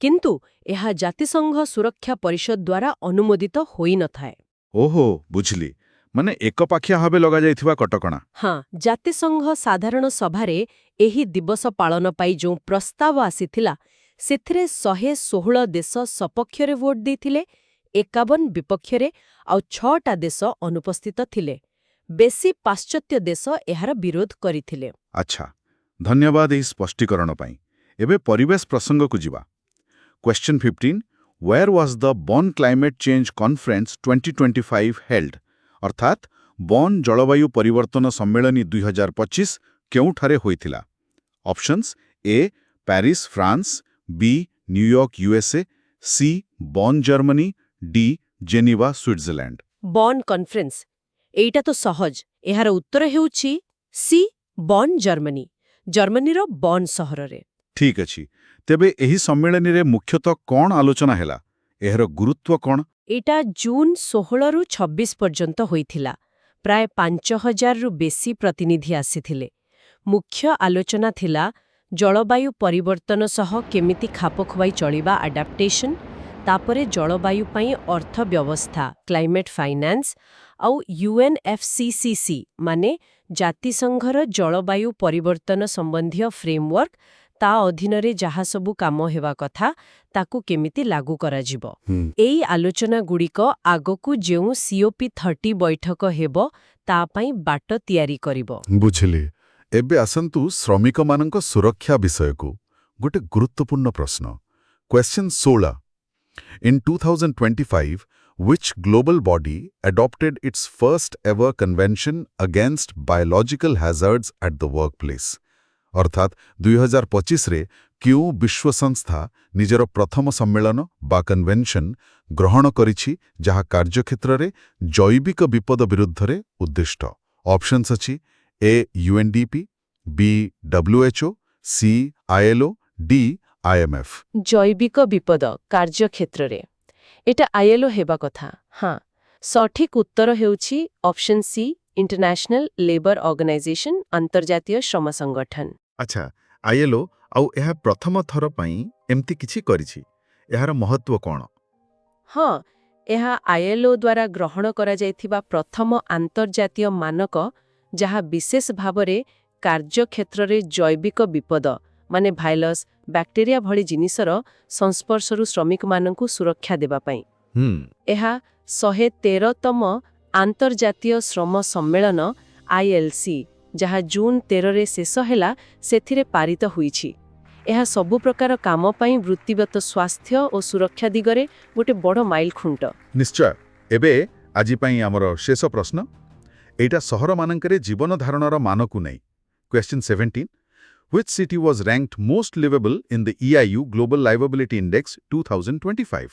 Speaker 1: କିନ୍ତୁ ଏହା ଜାତିସଂଘ ସୁରକ୍ଷା ପରିଷଦ ଦ୍ୱାରା ଅନୁମୋଦିତ ହୋଇନଥାଏ।
Speaker 2: ଓହୋ, ବୁଝିଲି। ମାନେ ଏକପାକ୍ଷିଆ ଭାବେ ଲଗାଯାଇଥିବା କଟକଣା।
Speaker 1: ହଁ, ଜାତିସଂଘ ସାଧାରଣ ସଭାରେ ଏହି ଦିବସ ପାଳନ ପାଇଁ ଯେଉଁ ପ୍ରସ୍ତାବ ଆସିଥିଲା, ସେଥିରେ 116 ଦେଶ ସପକ୍ଷରେ ଭୋଟ ଦେଇଥିଲେ, 51 ବିପକ୍ଷରେ, ଆଉ 6ଟା ଦେଶ ଅନୁପସ୍ଥିତ ଥିଲେ। ବେଶୀ ପାଶ୍ଚାତ୍ୟ ଦେଶ ଏହାର ବିରୋଧ କରିଥିଲେ।
Speaker 2: ଆଚ୍ଛା, ଧନ୍ୟବାଦ ଏହି ସ୍ପଷ୍ଟୀକରଣ ପାଇଁ। ଏବେ ପରିବେଶ ପ୍ରସଙ୍ଗକୁ ଯିବା। Question 15. Where was the Bonn Climate Change Conference 2025 held? ଅର୍ଥାତ୍ ବନ୍ ଜଳବାୟୁ ପରିବର୍ତ୍ତନ ସମ୍ମିଳନୀ 2025 କେଉଁଠାରେ ହୋଇଥିଲା? Options: A. Paris France, B. New York USA, C. Bonn Germany, D. Geneva Switzerland.
Speaker 1: Bonn conference, ଏଇଟା ତ ସହଜ। ଏହାର ଉତ୍ତର ହେଉଛି ସି, ବନ୍ ଜର୍ମାନୀ। ଜର୍ମାନୀର ବନ୍ ସହରରେ।
Speaker 2: ଠିକ୍ ଅଛି। ତେବେ ଏହି ସମ୍ମିଳନୀରେ ମୁଖ୍ୟତଃ କ'ଣ ଆଲୋଚନା ହେଲା? ଏହାର ଗୁରୁତ୍ୱ କ'ଣ?
Speaker 1: ଏଇଟା ଜୁନ୍ 16ରୁ 26 ପର୍ଯ୍ୟନ୍ତ ହୋଇଥିଲା। ପ୍ରାୟ 5000ରୁ ବେଶୀ ପ୍ରତିନିଧି ଆସିଥିଲେ। ମୁଖ୍ୟ ଆଲୋଚନା ଥିଲା ଜଳବାୟୁ ପରିବର୍ତ୍ତନ ସହ କେମିତି ଖାପ ଖୁଆଇ ଚଳିବା, ଆଡାପ୍ଟେସନ୍, ତାପରେ ଜଳବାୟୁ ପାଇଁ ଅର୍ଥ ବ୍ୟବସ୍ଥା, କ୍ଲାଇମେଟ୍ ଫାଇନାନ୍ସ, ଆଉ UNFCCC ମାନେ ଜାତିସଂଘର ଜଳବାୟୁ ପରିବର୍ତ୍ତନ ସମ୍ବନ୍ଧୀୟ ଫ୍ରେମୱାର୍କ, ତା ଅଧୀନରେ ଯାହା ସବୁ କାମ ହେବା କଥା ତାକୁ କେମିତି ଲାଗୁ କରାଯିବ। ଏହି ଆଲୋଚନାଗୁଡ଼ିକ ଆଗକୁ ଯେଉଁ COP30 ବୈଠକ ହେବ ତା ପାଇଁ ବାଟ ତିଆରି କରିବ।
Speaker 2: ବୁଝିଲି। ଏବେ ଆସନ୍ତୁ ଶ୍ରମିକମାନଙ୍କ ସୁରକ୍ଷା ବିଷୟକୁ। ଗୋଟେ ଗୁରୁତ୍ୱପୂର୍ଣ୍ଣ ପ୍ରଶ୍ନ। Question 16. In 2025, which global body adopted its first ever convention against biological hazards at the workplace? ଅର୍ଥାତ୍ 2025ରେ କେଉଁ ବିଶ୍ୱ ସଂସ୍ଥା ନିଜର ପ୍ରଥମ ସମ୍ମିଳନ ବା କନଭେନସନ୍ ଗ୍ରହଣ କରିଛି ଯାହା କାର୍ଯ୍ୟକ୍ଷେତ୍ରରେ ଜୈବିକ ବିପଦ ବିରୁଦ୍ଧରେ ଉଦ୍ଦିଷ୍ଟ? ଅପସନ୍ସ ଅଛି: A. UNDP, B. WHO, C. ILO, D. IMF।
Speaker 1: ଜୈବିକ ବିପଦ କାର୍ଯ୍ୟକ୍ଷେତ୍ରରେ ଏଟା ILO ହେବା କଥା। ହଁ, ସଠିକ୍ ଉତ୍ତର ହେଉଛି option C, international labour organisation, ଅନ୍ତର୍ଜାତୀୟ ଶ୍ରମ ସଂଗଠନ।
Speaker 2: ଆଚ୍ଛା, ILO ଆଉ ଏହା ପ୍ରଥମ ଥର ପାଇଁ ଏମିତି କିଛି କରିଛି। ଏହାର ମହତ୍ୱ କ'ଣ?
Speaker 1: ହଁ, ଏହା ILO ଦ୍ୱାରା ଗ୍ରହଣ କରାଯାଇଥିବା ପ୍ରଥମ ଆନ୍ତର୍ଜାତୀୟ ମାନକ ଯାହା ବିଶେଷ ଭାବରେ କାର୍ଯ୍ୟକ୍ଷେତ୍ରରେ ଜୈବିକ ବିପଦ ମାନେ ଭାଇରସ୍, ବ୍ୟାକ୍ଟେରିଆ ଭଳି ଜିନିଷର ସଂସ୍ପର୍ଶରୁ ଶ୍ରମିକମାନଙ୍କୁ ସୁରକ୍ଷା ଦେବା ପାଇଁ। ଏହା 113ତମ ଆନ୍ତର୍ଜାତୀୟ ଶ୍ରମ ସମ୍ମେଳନ ILC, ଯାହା ଜୁନ୍ 13ରେ ଶେଷ ହେଲା, ସେଥିରେ ପାରିତ ହୋଇଛି। ଏହା ସବୁ ପ୍ରକାର କାମ ପାଇଁ ବୃତ୍ତିଗତ ସ୍ୱାସ୍ଥ୍ୟ ଓ ସୁରକ୍ଷା ଦିଗରେ ଗୋଟେ ବଡ଼ ମାଇଲଖୁଣ୍ଟ।
Speaker 2: ନିଶ୍ଚୟ। ଏବେ ଆଜି ପାଇଁ ଆମର ଶେଷ ପ୍ରଶ୍ନ। ଏଇଟା ସହରମାନଙ୍କରେ ଜୀବନ ଧାରଣର ମାନକୁ ନେଇ। Question 17. Which city was ranked most livable in the EIU Global Livability Index 2025?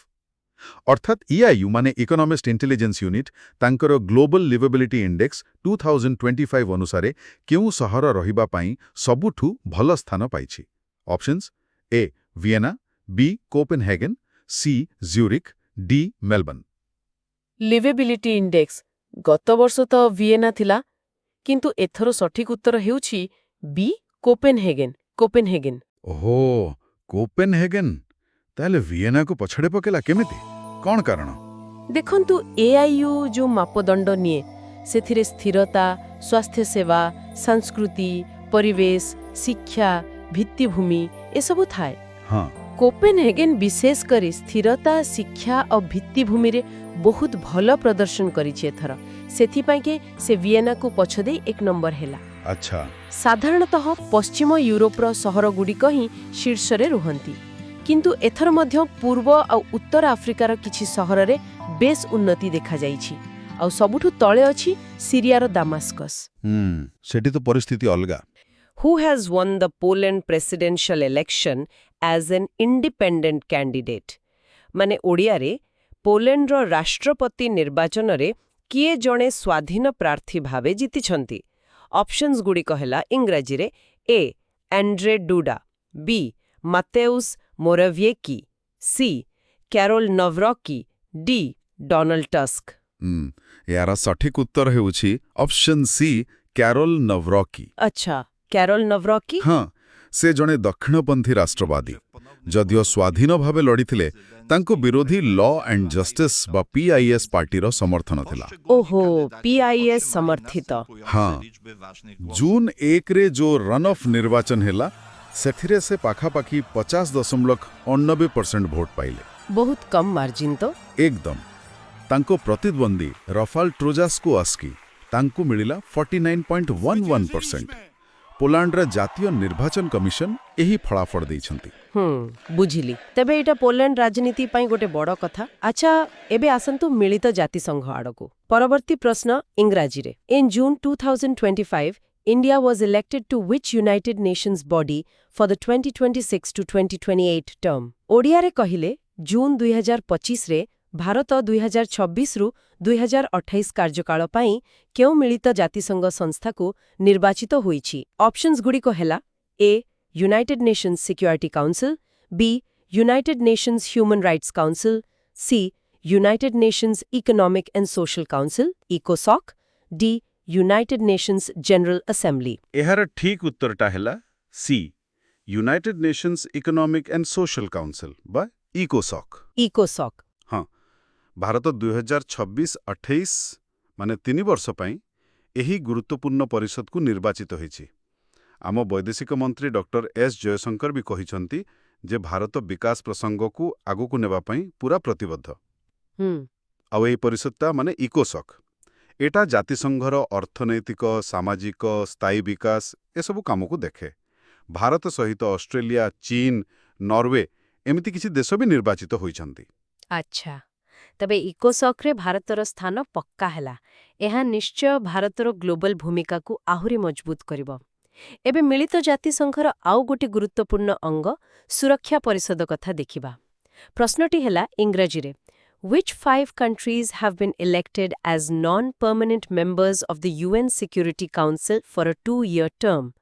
Speaker 2: ଅର୍ଥାତ୍ EIU ମାନେ ଇକୋନୋମିଷ୍ଟ ଇଣ୍ଟେଲିଜେନ୍ସ ୟୁନିଟ୍ ତାଙ୍କର ଗ୍ଲୋବାଲ ଲିଭେବିଲିଟି ଇଣ୍ଡେକ୍ସ 2025 ଅନୁସାରେ କେଉଁ ସହର ରହିବା ପାଇଁ ସବୁଠୁ ଭଲ ସ୍ଥାନ ପାଇଛି? Options: A. Vienna, B. Copenhagen, C. Zurich, D. Melbourne.
Speaker 1: Liveability index ଗତ ବର୍ଷ ତ ଭିଏନା ଥିଲା, କିନ୍ତୁ ଏଥର ସଠିକ୍ ଉତ୍ତର ହେଉଛି ବି, କୋପେନହେଗନ୍। କୋପେନହେଗନ୍।
Speaker 2: ଓହୋ, କୋପେନହେଗନ୍। ତାହେଲେ ଭିଏନାକୁ ପଛରେ ପକେଇଲା କେମିତି? କ'ଣ କାରଣ?
Speaker 1: ଦେଖନ୍ତୁ ଏଆଇୟୁ ଯେଉଁ ମାପଦଣ୍ଡ ନିଏ ସେଥିରେ ସ୍ଥିରତା, ସ୍ୱାସ୍ଥ୍ୟ ସେବା, ସଂସ୍କୃତି, ପରିବେଶ, ଶିକ୍ଷା, ଭିତ୍ତିଭୂମି ଏସବୁ ଥାଏ।
Speaker 2: ହଁ
Speaker 1: କୋପେନହେଗେନ୍ ବିଶେଷ କରି ସ୍ଥିରତା, ଶିକ୍ଷା ଆଉ ଭିତ୍ତିଭୂମିରେ ବହୁତ ଭଲ ପ୍ରଦର୍ଶନ କରିଛି ଏଥର। ସେଥିପାଇଁକି ସେ ଭିଏନାକୁ ପଛଦେଇ 1 ନମ୍ବର ହେଲା।
Speaker 2: ଆଚ୍ଛା
Speaker 1: ସାଧାରଣତଃ ପଶ୍ଚିମ ୟୁରୋପର ସହରଗୁଡ଼ିକ ହିଁ ଶୀର୍ଷରେ ରୁହନ୍ତି, କିନ୍ତୁ ଏଥର ମଧ୍ୟ ପୂର୍ବ ଆଉ ଉତ୍ତର ଆଫ୍ରିକାର କିଛି ସହରରେ ବେଶ ଉନ୍ନତି ଦେଖାଯାଇଛି। ଆଉ ସବୁଠୁ ତଳେ ଅଛି ସିରିଆର ଦାମାସ୍କସ୍।
Speaker 2: ସେଠି ତ ପରିସ୍ଥିତି ଅଲଗା।
Speaker 1: Who has won the Poland presidential election as an independent candidate? ମାନେ ଓଡ଼ିଆରେ ପୋଲାଣ୍ଡର ରାଷ୍ଟ୍ରପତି ନିର୍ବାଚନରେ କିଏ ଜଣେ ସ୍ୱାଧୀନ ପ୍ରାର୍ଥୀ ଭାବେ ଜିତିଛନ୍ତି? ଅପସନ୍ସଗୁଡ଼ିକ ହେଲା ଇଂରାଜୀରେ A. Andrzej Duda, B. Mateusz Morawiecki, C. Karol Nawrocki, D. Donald Tusk.
Speaker 2: ଏହାର ସଠିକ ଉତ୍ତର ହେଉଛି ଅପସନ୍ ସି, କ୍ୟାରୋଲ ନଭ୍ରକି।
Speaker 1: ଆଚ୍ଛା, କ୍ୟାରୋଲ ନଭ୍ରକି?
Speaker 2: ହଁ, ସେ ଜଣେ ଦକ୍ଷିଣପନ୍ଥୀ ରାଷ୍ଟ୍ରବାଦୀ। ଯଦିଓ ସ୍ୱାଧୀନ ଭାବେ ଲଢ଼ିଥିଲେ, ତାଙ୍କ ବିରୋଧୀ ଲ ଆଣ୍ଡ ଜଷ୍ଟିସ୍ ବା ପିଆଇଏସ୍ ପାର୍ଟିର ସମର୍ଥନ ଥିଲା।
Speaker 1: ଓହୋ, ପିଆଇଏସ୍ ସମର୍ଥିତ।
Speaker 2: ହଁ, ଜୁନ୍ 1ରେ ଯୋଉ ରନ୍ ଅଫ୍ ନିର୍ବାଚନ ହେଲା, ସେଥିରେ ସେ ପାଖାପାଖି 50.89% ଭୋଟ ପାଇଲେ।
Speaker 1: ବହୁତ କମ୍ ମାର୍ଜିନ୍ ତ।
Speaker 2: ଏକଦମ। ତାଙ୍କ ପ୍ରତିଦ୍ୱନ୍ଦ୍ୱୀ ରଫାଲ ଟ୍ରୋଜାସ୍କୋଆସ୍କି, ତାଙ୍କୁ ମିଳିଲା 49.11%। ପୋଲାଣ୍ଡର ଜାତୀୟ ନିର୍ବାଚନ କମିଶନ ଏହି ଫଳାଫଳ ଦେଇଛନ୍ତି।
Speaker 1: ବୁଝିଲି। ତେବେ ଏଇଟା ପୋଲାଣ୍ଡ ରାଜନୀତି ପାଇଁ ଗୋଟେ ବଡ଼ କଥା। ଆଚ୍ଛା, ଏବେ ଆସନ୍ତୁ ମିଳିତ ଜାତିସଂଘ ଆଡ଼କୁ। ପରବର୍ତ୍ତୀ ପ୍ରଶ୍ନ ଇଂରାଜୀରେ। In June 2025, India was elected to which United Nations body for the 2026 to 2028 term? ଓଡ଼ିଆରେ କହିଲେ ଜୁନ୍ 2025ରେ ଭାରତ 2026ରୁ 2028 କାର୍ଯ୍ୟକାଳ ପାଇଁ କେଉଁ ମିଳିତ ଜାତିସଂଘ ସଂସ୍ଥାକୁ ନିର୍ବାଚିତ ହୋଇଛି? ଅପସନ୍ସଗୁଡ଼ିକ ହେଲା ଏ. United nation's security council, B. United nation's human rights council, C. United nation's economic and social council ଇକୋସକ୍, D. United nation's general assembly.
Speaker 2: ଏହାର ଠିକ ଉତ୍ତରଟା ହେଲା C, United nation's economic and social council ବା ଇକୋସକ୍।
Speaker 1: ଇକୋସକ୍।
Speaker 2: ହଁ, ଭାରତ 2026-28 ମାନେ 3 ବର୍ଷ ପାଇଁ ଏହି ଗୁରୁତ୍ୱପୂର୍ଣ୍ଣ ପରିଷଦକୁ ନିର୍ବାଚିତ ହୋଇଛି। ଆମ ବୈଦେଶିକ ମନ୍ତ୍ରୀ ଡକ୍ଟର ଏସ୍ ଜୟଶଙ୍କର ବି କହିଛନ୍ତି ଯେ ଭାରତ ବିକାଶ ପ୍ରସଙ୍ଗକୁ ଆଗକୁ ନେବା ପାଇଁ ପୁରା ପ୍ରତିବଦ୍ଧ। ଆଉ ଏହି ପରିଷଦଟା ମାନେ ଇକୋସକ୍, ଏଟା ଜାତିସଂଘର ଅର୍ଥନୈତିକ, ସାମାଜିକ, ସ୍ଥାୟୀ ବିକାଶ ଏସବୁ କାମକୁ ଦେଖେ। ଭାରତ ସହିତ ଅଷ୍ଟ୍ରେଲିଆ, ଚୀନ, ନରୱେ ଏମିତି କିଛି ଦେଶ ବି ନିର୍ବାଚିତ ହୋଇଛନ୍ତି।
Speaker 1: ଆଚ୍ଛା, ତେବେ ଇକୋସକ୍ରେ ଭାରତର ସ୍ଥାନ ପକ୍କା ହେଲା। ଏହା ନିଶ୍ଚୟ ଭାରତର ଗ୍ଲୋବାଲ ଭୂମିକାକୁ ଆହୁରି ମଜବୁତ କରିବ। ଏବେ ମିଳିତ ଜାତିସଂଘର ଆଉ ଗୋଟି ଗୁରୁତ୍ୱପୂର୍ଣ୍ଣ ଅଙ୍ଗ ସୁରକ୍ଷା ପରିଷଦ କଥା ଦେଖିବା। ପ୍ରଶ୍ନଟି ହେଲା ଇଂରାଜୀରେ Which 5 countries have been elected as non-permanent members of the UN Security Council for a 2-year term?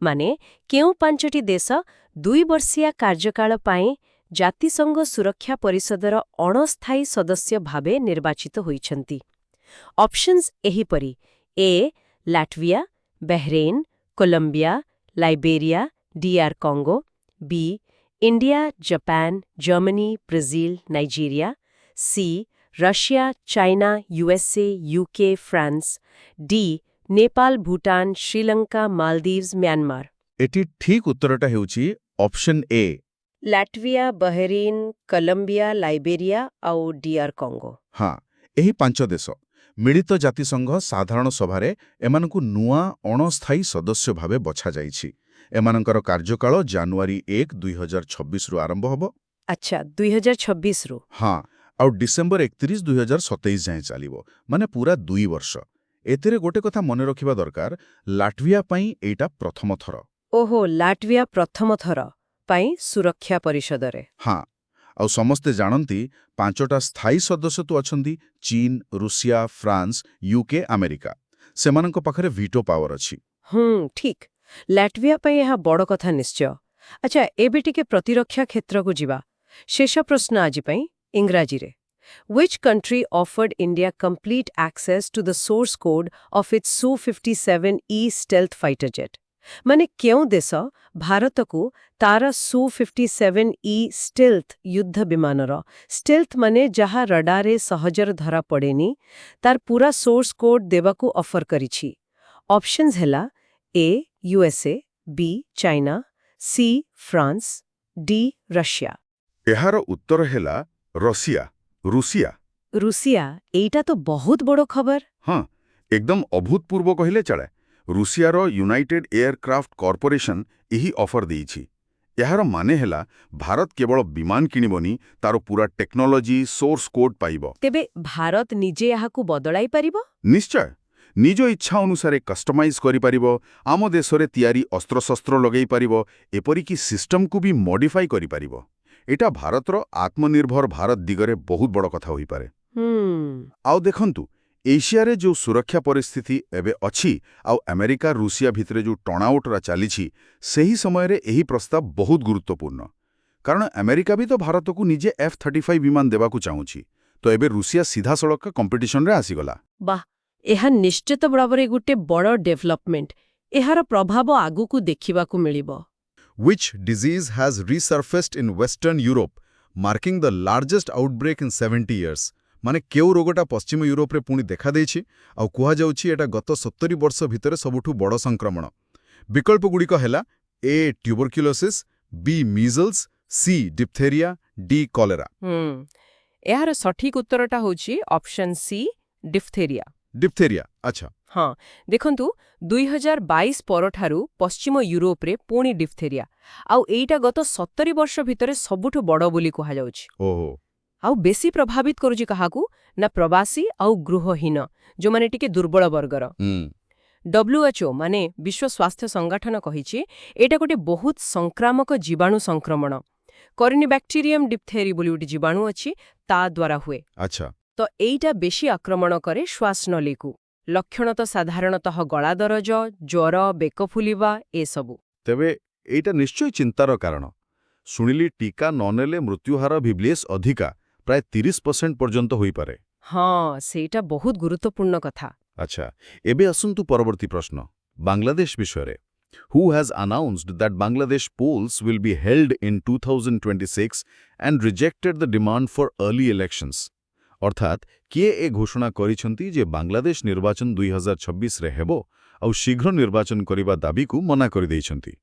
Speaker 1: ମାନେ କେଉଁ 5ଟି ଦେଶ 2 ବର୍ଷିଆ କାର୍ଯ୍ୟକାଳ ପାଇଁ ଜାତିସଂଘ ସୁରକ୍ଷା ପରିଷଦର ଅଣସ୍ଥାୟୀ ସଦସ୍ୟ ଭାବେ ନିର୍ବାଚିତ ହୋଇଛନ୍ତି? ଅପସନ୍ସ ଏହିପରି A. Latvia, Bahrain, Colombia, Liberia, DR Congo, B. India, Japan, Germany, Brazil, Nigeria, C. Russia, China, USA, UK, France, D. Nepal, Bhutan, Sri Lanka, Maldives, Myanmar.
Speaker 2: ଏଠି ଠିକ ଉତ୍ତରଟା ହେଉଛି option A,
Speaker 1: Latvia, Bahrain, Colombia, Liberia ଆଉ ଡିଆର୍ କଙ୍ଗୋ।
Speaker 2: ହଁ, ଏହି 5 ଦେଶ ମିଳିତ ଜାତିସଂଘ ସାଧାରଣ ସଭାରେ ଏମାନଙ୍କୁ ନୂଆ ଅଣସ୍ଥାୟୀ ସଦସ୍ୟ ଭାବେ ବଛାଯାଇଛି। ଏମାନଙ୍କର କାର୍ଯ୍ୟକାଳ ଜାନୁଆରୀ 1, 2026ରୁ ଆରମ୍ଭ ହେବ।
Speaker 1: ଆଚ୍ଛା, 2026ରୁ।
Speaker 2: ହଁ, ଆଉ ଡିସେମ୍ବର 31, 2027 ଯାଏଁ ଚାଲିବ, ମାନେ ପୁରା 2 ବର୍ଷ। ଏଥିରେ ଗୋଟେ କଥା ମନେ ରଖିବା ଦରକାର, ଲାଟଭିଆ ପାଇଁ ଏଇଟା ପ୍ରଥମ ଥର।
Speaker 1: ଓହୋ, ଲାଟଭିଆ ପ୍ରଥମ ଥର ପାଇଁ ସୁରକ୍ଷା ପରିଷଦରେ।
Speaker 2: ହଁ, ଆଉ ସମସ୍ତେ ଜାଣନ୍ତି 5ଟା ସ୍ଥାୟୀ ସଦସ୍ୟ ତ ଅଛନ୍ତି, ଚୀନ, ରୁଷିଆ, ଫ୍ରାନ୍ସ, ୟୁକେ, ଆମେରିକା। ସେମାନଙ୍କ ପାଖରେ ଭିଟୋ ପାୱାର ଅଛି।
Speaker 1: ଠିକ୍। ଲାଟଭିଆ ପାଇଁ ଏହା ବଡ଼ କଥା ନିଶ୍ଚୟ। ଆଚ୍ଛା, ଏବେ ଟିକେ ପ୍ରତିରକ୍ଷା କ୍ଷେତ୍ରକୁ ଯିବା। ଶେଷ ପ୍ରଶ୍ନ ଆଜି ପାଇଁ ଇଂରାଜୀରେ। Which country offered India complete access to the source code of its Su-57E stealth fighter jet? ମାନେ କେଉଁ ଦେଶ ଭାରତକୁ ତାର Su-57E ଷ୍ଟେଲ୍ଥ ଯୁଦ୍ଧ ବିମାନର ଷ୍ଟେଲ୍ଥ ମାନେ ଯାହା ରଡାରେ ସହଜରେ ଧରା ପଡ଼େନି ତାର ପୁରା ସୋର୍ସ କୋଡ୍ ଦେବାକୁ ଅଫର କରିଛି। ଅପସନ୍ସ ହେଲା A USA, B China, C France, D Russia.
Speaker 2: ଏହାର ଉତ୍ତର ହେଲା ରୁଷିଆ।
Speaker 1: ରୁଷିଆ, ଏଇଟା ତ ବହୁତ ବଡ଼ ଖବର।
Speaker 2: ହଁ, ଏକଦମ ଅଭୂତପୂର୍ବ କହିଲେ ଚଳେ। ରୁଷିଆର ୟୁନାଇଟେଡ୍ ଏୟାରକ୍ରାଫ୍ଟ କର୍ପୋରେସନ ଏହି ଅଫର ଦେଇଛି। ଏହାର ମାନେ ହେଲା ଭାରତ କେବଳ ବିମାନ କିଣିବନି, ତାର ପୁରା ଟେକ୍ନୋଲୋଜି ସୋର୍ସ କୋଡ୍ ପାଇବ।
Speaker 1: ତେବେ ଭାରତ ନିଜେ ଏହାକୁ ବଦଳାଇ ପାରିବ?
Speaker 2: ନିଶ୍ଚୟ। ନିଜ ଇଚ୍ଛା ଅନୁସାରେ କଷ୍ଟମାଇଜ କରିପାରିବ, ଆମ ଦେଶରେ ତିଆରି ଅସ୍ତ୍ରଶସ୍ତ୍ର ଲଗାଇ ପାରିବ, ଏପରିକି ସିଷ୍ଟମକୁ ବି ମଡିଫାଇ କରିପାରିବ। ଏଇଟା ଭାରତର ଆତ୍ମନିର୍ଭର ଭାରତ ଦିଗରେ ବହୁତ ବଡ଼ କଥା ହୋଇପାରେ। ଆଉ ଦେଖନ୍ତୁ, ଏସିଆରେ ଯେଉଁ ସୁରକ୍ଷା ପରିସ୍ଥିତି ଏବେ ଅଛି ଆଉ ଆମେରିକା ରୁଷିଆ ଭିତରେ ଯେଉଁ ଟଣାଉଟରା ଚାଲିଛି, ସେହି ସମୟରେ ଏହି ପ୍ରସ୍ତାବ ବହୁତ ଗୁରୁତ୍ୱପୂର୍ଣ୍ଣ। କାରଣ ଆମେରିକା ବି ତ ଭାରତକୁ ନିଜେ F-35 ବିମାନ ଦେବାକୁ ଚାହୁଁଛି। ତ ଏବେ ରୁଷିଆ ସିଧାସଳଖ କମ୍ପିଟିସନରେ ଆସିଗଲା।
Speaker 1: ବାଃ, ଏହା ନିଶ୍ଚିତ ଭାବରେ ଗୋଟେ ବଡ଼ ଡେଭଲପମେଣ୍ଟ। ଏହାର ପ୍ରଭାବ ଆଗକୁ ଦେଖିବାକୁ ମିଳିବ।
Speaker 2: Which disease has resurfaced in Western Europe, marking the largest outbreak in 70 years? ମାନେ କେଉଁ ରୋଗଟା ପଶ୍ଚିମ ୟୁରୋପରେ ପୁଣି ଦେଖାଦେଇଛି ଆଉ କୁହାଯାଉଛି ଏଟା ଗତ 70 ବର୍ଷ ଭିତରେ ସବୁଠୁ ବଡ଼ ସଂକ୍ରମଣ। ବିକଳ୍ପଗୁଡ଼ିକ ହେଲା A tuberculosis, B measles, C diphtheria, D cholera.
Speaker 1: ଏହାର ସଠିକ ଉତ୍ତରଟା ହେଉଛି ଅପସନ୍ ସି ଡିପ୍ଥେରିଆ।
Speaker 2: ଆଚ୍ଛା।
Speaker 1: ହଁ, ଦେଖନ୍ତୁ 2022 ପରଠାରୁ ପଶ୍ଚିମ ୟୁରୋପରେ ପୁଣି ଡିପ୍ଥେରିଆ, ଆଉ ଏଇଟା ଗତ 70 ବର୍ଷ ଭିତରେ ସବୁଠୁ ବଡ଼ ବୋଲି କୁହାଯାଉଛି।
Speaker 2: ଓହୋ।
Speaker 1: ଆଉ ବେଶୀ ପ୍ରଭାବିତ କରୁଛି କାହାକୁ ନା ପ୍ରବାସୀ ଆଉ ଗୃହହୀନ, ଯେଉଁମାନେ ଟିକେ ଦୁର୍ବଳ ବର୍ଗର। WHO ମାନେ ବିଶ୍ୱ ସ୍ୱାସ୍ଥ୍ୟ ସଂଗଠନ କହିଛି ଏଇଟା ଗୋଟେ ବହୁତ ସଂକ୍ରାମକ ଜୀବାଣୁ ସଂକ୍ରମଣ। କରିନିବ୍ୟାକ୍ଟେରିୟମ୍ ଡିପ୍ଥେରି ବୋଲି ଗୋଟେ ଜୀବାଣୁ ଅଛି, ତା ଦ୍ୱାରା ହୁଏ।
Speaker 2: ଆଚ୍ଛା।
Speaker 1: ତ ଏଇଟା ବେଶୀ ଆକ୍ରମଣ କରେ ଶ୍ୱାସନଳୀକୁ। ଲକ୍ଷଣ ତ ସାଧାରଣତଃ ଗଳା ଦରଜ, ଜ୍ୱର, ବେକ ଫୁଲିବା ଏସବୁ।
Speaker 2: ତେବେ ଏଇଟା ନିଶ୍ଚୟ ଚିନ୍ତାର କାରଣ। ଶୁଣିଲି ଟିକା ନ ନେଲେ ମୃତ୍ୟୁହାର ଭିବ୍ଲିଏସ୍ ଅଧିକା, ପ୍ରାୟ 30% ପର୍ଯ୍ୟନ୍ତ ହୋଇପାରେ।
Speaker 1: ହଁ, ସେଇଟା ବହୁତ ଗୁରୁତ୍ୱପୂର୍ଣ୍ଣ କଥା।
Speaker 2: ଆଚ୍ଛା, ଏବେ ଆସନ୍ତୁ ପରବର୍ତ୍ତୀ ପ୍ରଶ୍ନ, ବାଂଲାଦେଶ ବିଷୟରେ। Who has announced that Bangladesh polls will be held in 2026 and rejected the demand for early elections? ଅର୍ଥାତ୍ କିଏ ଏ ଘୋଷଣା କରିଛନ୍ତି ଯେ ବାଂଲାଦେଶ ନିର୍ବାଚନ 2026ରେ ହେବ ଆଉ ଶୀଘ୍ର ନିର୍ବାଚନ କରିବା ଦାବିକୁ ମନା କରିଦେଇଛନ୍ତି?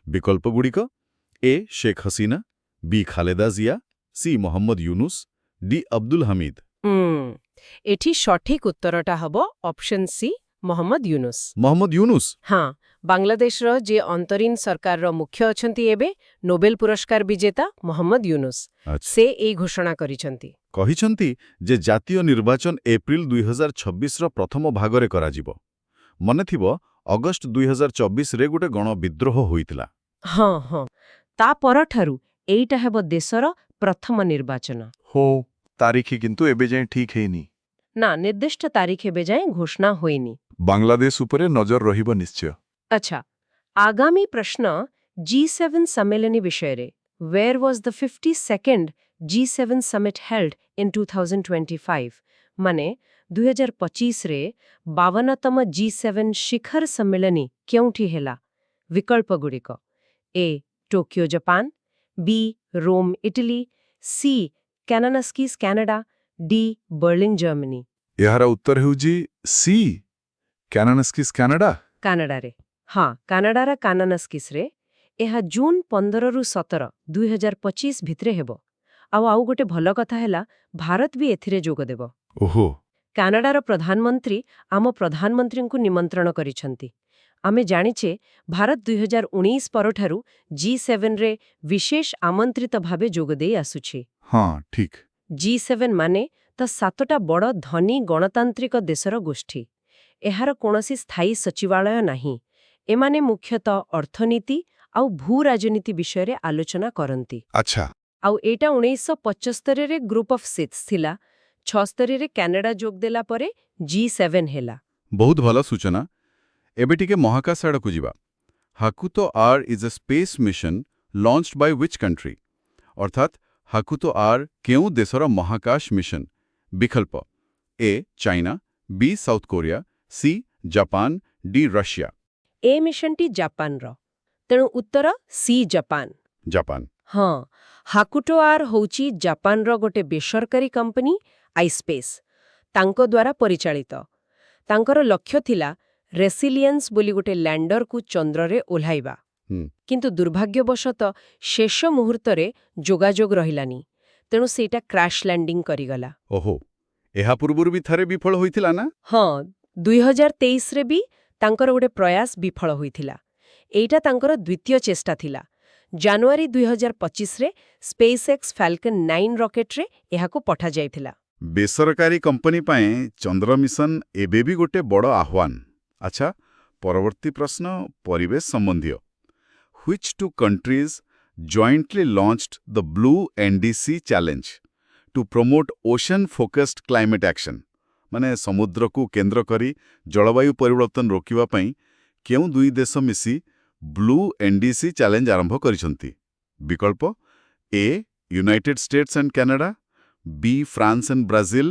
Speaker 2: ବିକଳ୍ପଗୁଡ଼ିକ ଏ ଶେଖ୍ ହସିନା, ବି ଖାଲେଦା ଜିଆ, ସି ମହମ୍ମଦ ୟୁନୁସ୍, ଡି ଅବ୍ଦୁଲ ହମିଦ।
Speaker 1: ଏଠି ସଠିକ ଉତ୍ତରଟା ହେବ ଅପସନ୍ ସି ମହମ୍ମଦ ୟୁନୁସ୍।
Speaker 2: ମହମ୍ମଦ ୟୁନୁସ୍?
Speaker 1: ହଁ, ବାଂଲାଦେଶର ଯେ ଅନ୍ତରୀଣ ସରକାରର ମୁଖ୍ୟ ଅଛନ୍ତି ଏବେ, ନୋବେଲ ପୁରସ୍କାର ବିଜେତା ମହମ୍ମଦ ୟୁନୁସ୍, ସେ ଏଇ ଘୋଷଣା କରିଛନ୍ତି।
Speaker 2: କହିଛନ୍ତି ଯେ ଜାତୀୟ ନିର୍ବାଚନ ଏପ୍ରିଲ 2026ର ପ୍ରଥମ ଭାଗରେ କରାଯିବ। ମନେଥିବ ଅଗଷ୍ଟ 2024ରେ ଗୋଟେ ଗଣବିଦ୍ରୋହ ହୋଇଥିଲା।
Speaker 1: ହଁ, ତା ପରଠାରୁ ଏଇଟା ହେବ ଦେଶର ପ୍ରଥମ ନିର୍ବାଚନ।
Speaker 2: ତାରିଖ କିନ୍ତୁ ଏବେ ଯାଏଁ ଠିକ୍ ହେଇନି।
Speaker 1: ନା, ନିର୍ଦ୍ଦିଷ୍ଟ ତାରିଖ ଏବେ ଯାଏଁ ଘୋଷଣା ହୋଇନି।
Speaker 2: ବାଂଲାଦେଶ ଉପରେ ନଜର ରହିବ ନିଶ୍ଚୟ।
Speaker 1: ଆଚ୍ଛା, ଆଗାମୀ ପ୍ରଶ୍ନ G7 ସମ୍ମିଳନୀ ବିଷୟରେ। Where was the 52nd G7 summit held in 2025? ମାନେ 2025ରେ 52ତମ G7 ଶିଖର ସମ୍ମିଳନୀ କେଉଁଠି ହେଲା? ବିକଳ୍ପଗୁଡ଼ିକ A Tokyo Japan, B Rome Italy, C Kananaskis Canada, D Berlin Germany.
Speaker 2: ଏହାର ଉତ୍ତର ହେଉଛି ସି କାନାନାସ୍କିସ୍ କାନାଡା।
Speaker 1: କାନାଡାରେ। ହଁ, କାନାଡାର କାନାନାସ୍କିସ୍ରେ। ଏହା ଜୁନ 15ରୁ 17, 2025 ଭିତରେ ହେବ। ଆଉ ଗୋଟେ ଭଲ କଥା ହେଲା ଭାରତ ବି ଏଥିରେ ଯୋଗଦେବ।
Speaker 2: ଓହୋ।
Speaker 1: କାନାଡାର ପ୍ରଧାନମନ୍ତ୍ରୀ ଆମ ପ୍ରଧାନମନ୍ତ୍ରୀଙ୍କୁ ନିମନ୍ତ୍ରଣ କରିଛନ୍ତି। ଆମେ ଜାଣିଛେ ଭାରତ 2019 ପରଠାରୁ G7ରେ ବିଶେଷ ଆମନ୍ତ୍ରିତ ଭାବେ ଯୋଗଦେଇ ଆସୁଛି।
Speaker 2: ହଁ, ଠିକ୍।
Speaker 1: G7 ମାନେ ତ 7ଟା ବଡ଼ ଧନୀ ଗଣତାନ୍ତ୍ରିକ ଦେଶର ଗୋଷ୍ଠୀ। ଏହାର କୌଣସି ସ୍ଥାୟୀ ସଚିବାଳୟ ନାହିଁ। ଏମାନେ ମୁଖ୍ୟତଃ ଅର୍ଥନୀତି ଆଉ ଭୂ ରାଜନୀତି ବିଷୟରେ ଆଲୋଚନା କରନ୍ତି।
Speaker 2: ଆଚ୍ଛା।
Speaker 1: ଆଉ ଏଇଟା 1975ରେ ଗ୍ରୁପ ଅଫ୍ ସିକ୍ସ ଥିଲା। 76ରେ କାନାଡା ଯୋଗଦେଲା ପରେ G7 ହେଲା।
Speaker 2: ବହୁତ ଭଲ ସୂଚନା। ଏବେ ଟିକେ ମହାକାଶ ଆଡ଼କୁ ଯିବା। Hakuto R is a space mission launched by which country? ଅର୍ଥାତ୍ ହାକୁତୋ ଆର୍ କେଉଁ ଦେଶର ମହାକାଶ ମିଶନ? ବିକଳ୍ପ A China, B South Korea, C Japan, D Russia.
Speaker 1: ଏ ମିଶନଟି ଜାପାନର। ତେଣୁ ଉତ୍ତର ସି ଜାପାନ।
Speaker 2: ଜାପାନ।
Speaker 1: ହଁ, ହାକୁଟୋ ଆର୍ ହେଉଛି ଜାପାନର ଗୋଟେ ବେସରକାରୀ କମ୍ପାନୀ ଆଇସ୍ପେସ୍। ତାଙ୍କ ଦ୍ୱାରା ପରିଚାଳିତ। ତାଙ୍କର ଲକ୍ଷ୍ୟ ଥିଲା ରେସିଲିଏନ୍ସ ବୋଲି ଗୋଟେ ଲ୍ୟାଣ୍ଡରକୁ ଚନ୍ଦ୍ରରେ ଓହ୍ଲାଇବା। କିନ୍ତୁ ଦୁର୍ଭାଗ୍ୟବଶତଃ ଶେଷ ମୁହୂର୍ତ୍ତରେ ଯୋଗାଯୋଗ ରହିଲାନି। ତେଣୁ ସେଇଟା କ୍ରାଶ୍ ଲ୍ୟାଣ୍ଡିଂ କରିଗଲା।
Speaker 2: ଓହୋ, ଏହା ପୂର୍ବରୁ ବି ଥରେ ବିଫଳ ହୋଇଥିଲା ନା?
Speaker 1: ହଁ, 2023ରେ ବି ତାଙ୍କର ଗୋଟେ ପ୍ରୟାସ ବିଫଳ ହୋଇଥିଲା। ଏଇଟା ତାଙ୍କର ଦ୍ୱିତୀୟ ଚେଷ୍ଟା ଥିଲା। ଜାନୁଆରୀ 2025ରେ ସ୍ପେସ୍ଏକ୍ସ ଫାଲ୍କନ୍ 9 ରକେଟ୍ରେ ଏହାକୁ ପଠାଯାଇଥିଲା।
Speaker 2: ବେସରକାରୀ କମ୍ପାନୀ ପାଇଁ ଚନ୍ଦ୍ର ମିଶନ ଏବେ ବି ଗୋଟେ ବଡ଼ ଆହ୍ୱାନ। ଆଚ୍ଛା, ପରବର୍ତ୍ତୀ ପ୍ରଶ୍ନ ପରିବେଶ ସମ୍ବନ୍ଧୀୟ। Which two countries jointly launched the Blue NDC Challenge to promote ocean-focused climate action? ମାନେ ସମୁଦ୍ରକୁ କେନ୍ଦ୍ର କରି ଜଳବାୟୁ ପରିବର୍ତ୍ତନ ରୋକିବା ପାଇଁ କେଉଁ ଦୁଇ ଦେଶ ମିଶି ବ୍ଲୁ ଏନ୍ଡିସି ଚ୍ୟାଲେଞ୍ଜ ଆରମ୍ଭ କରିଛନ୍ତି? ବିକଳ୍ପ A United States and Canada, B France and Brazil,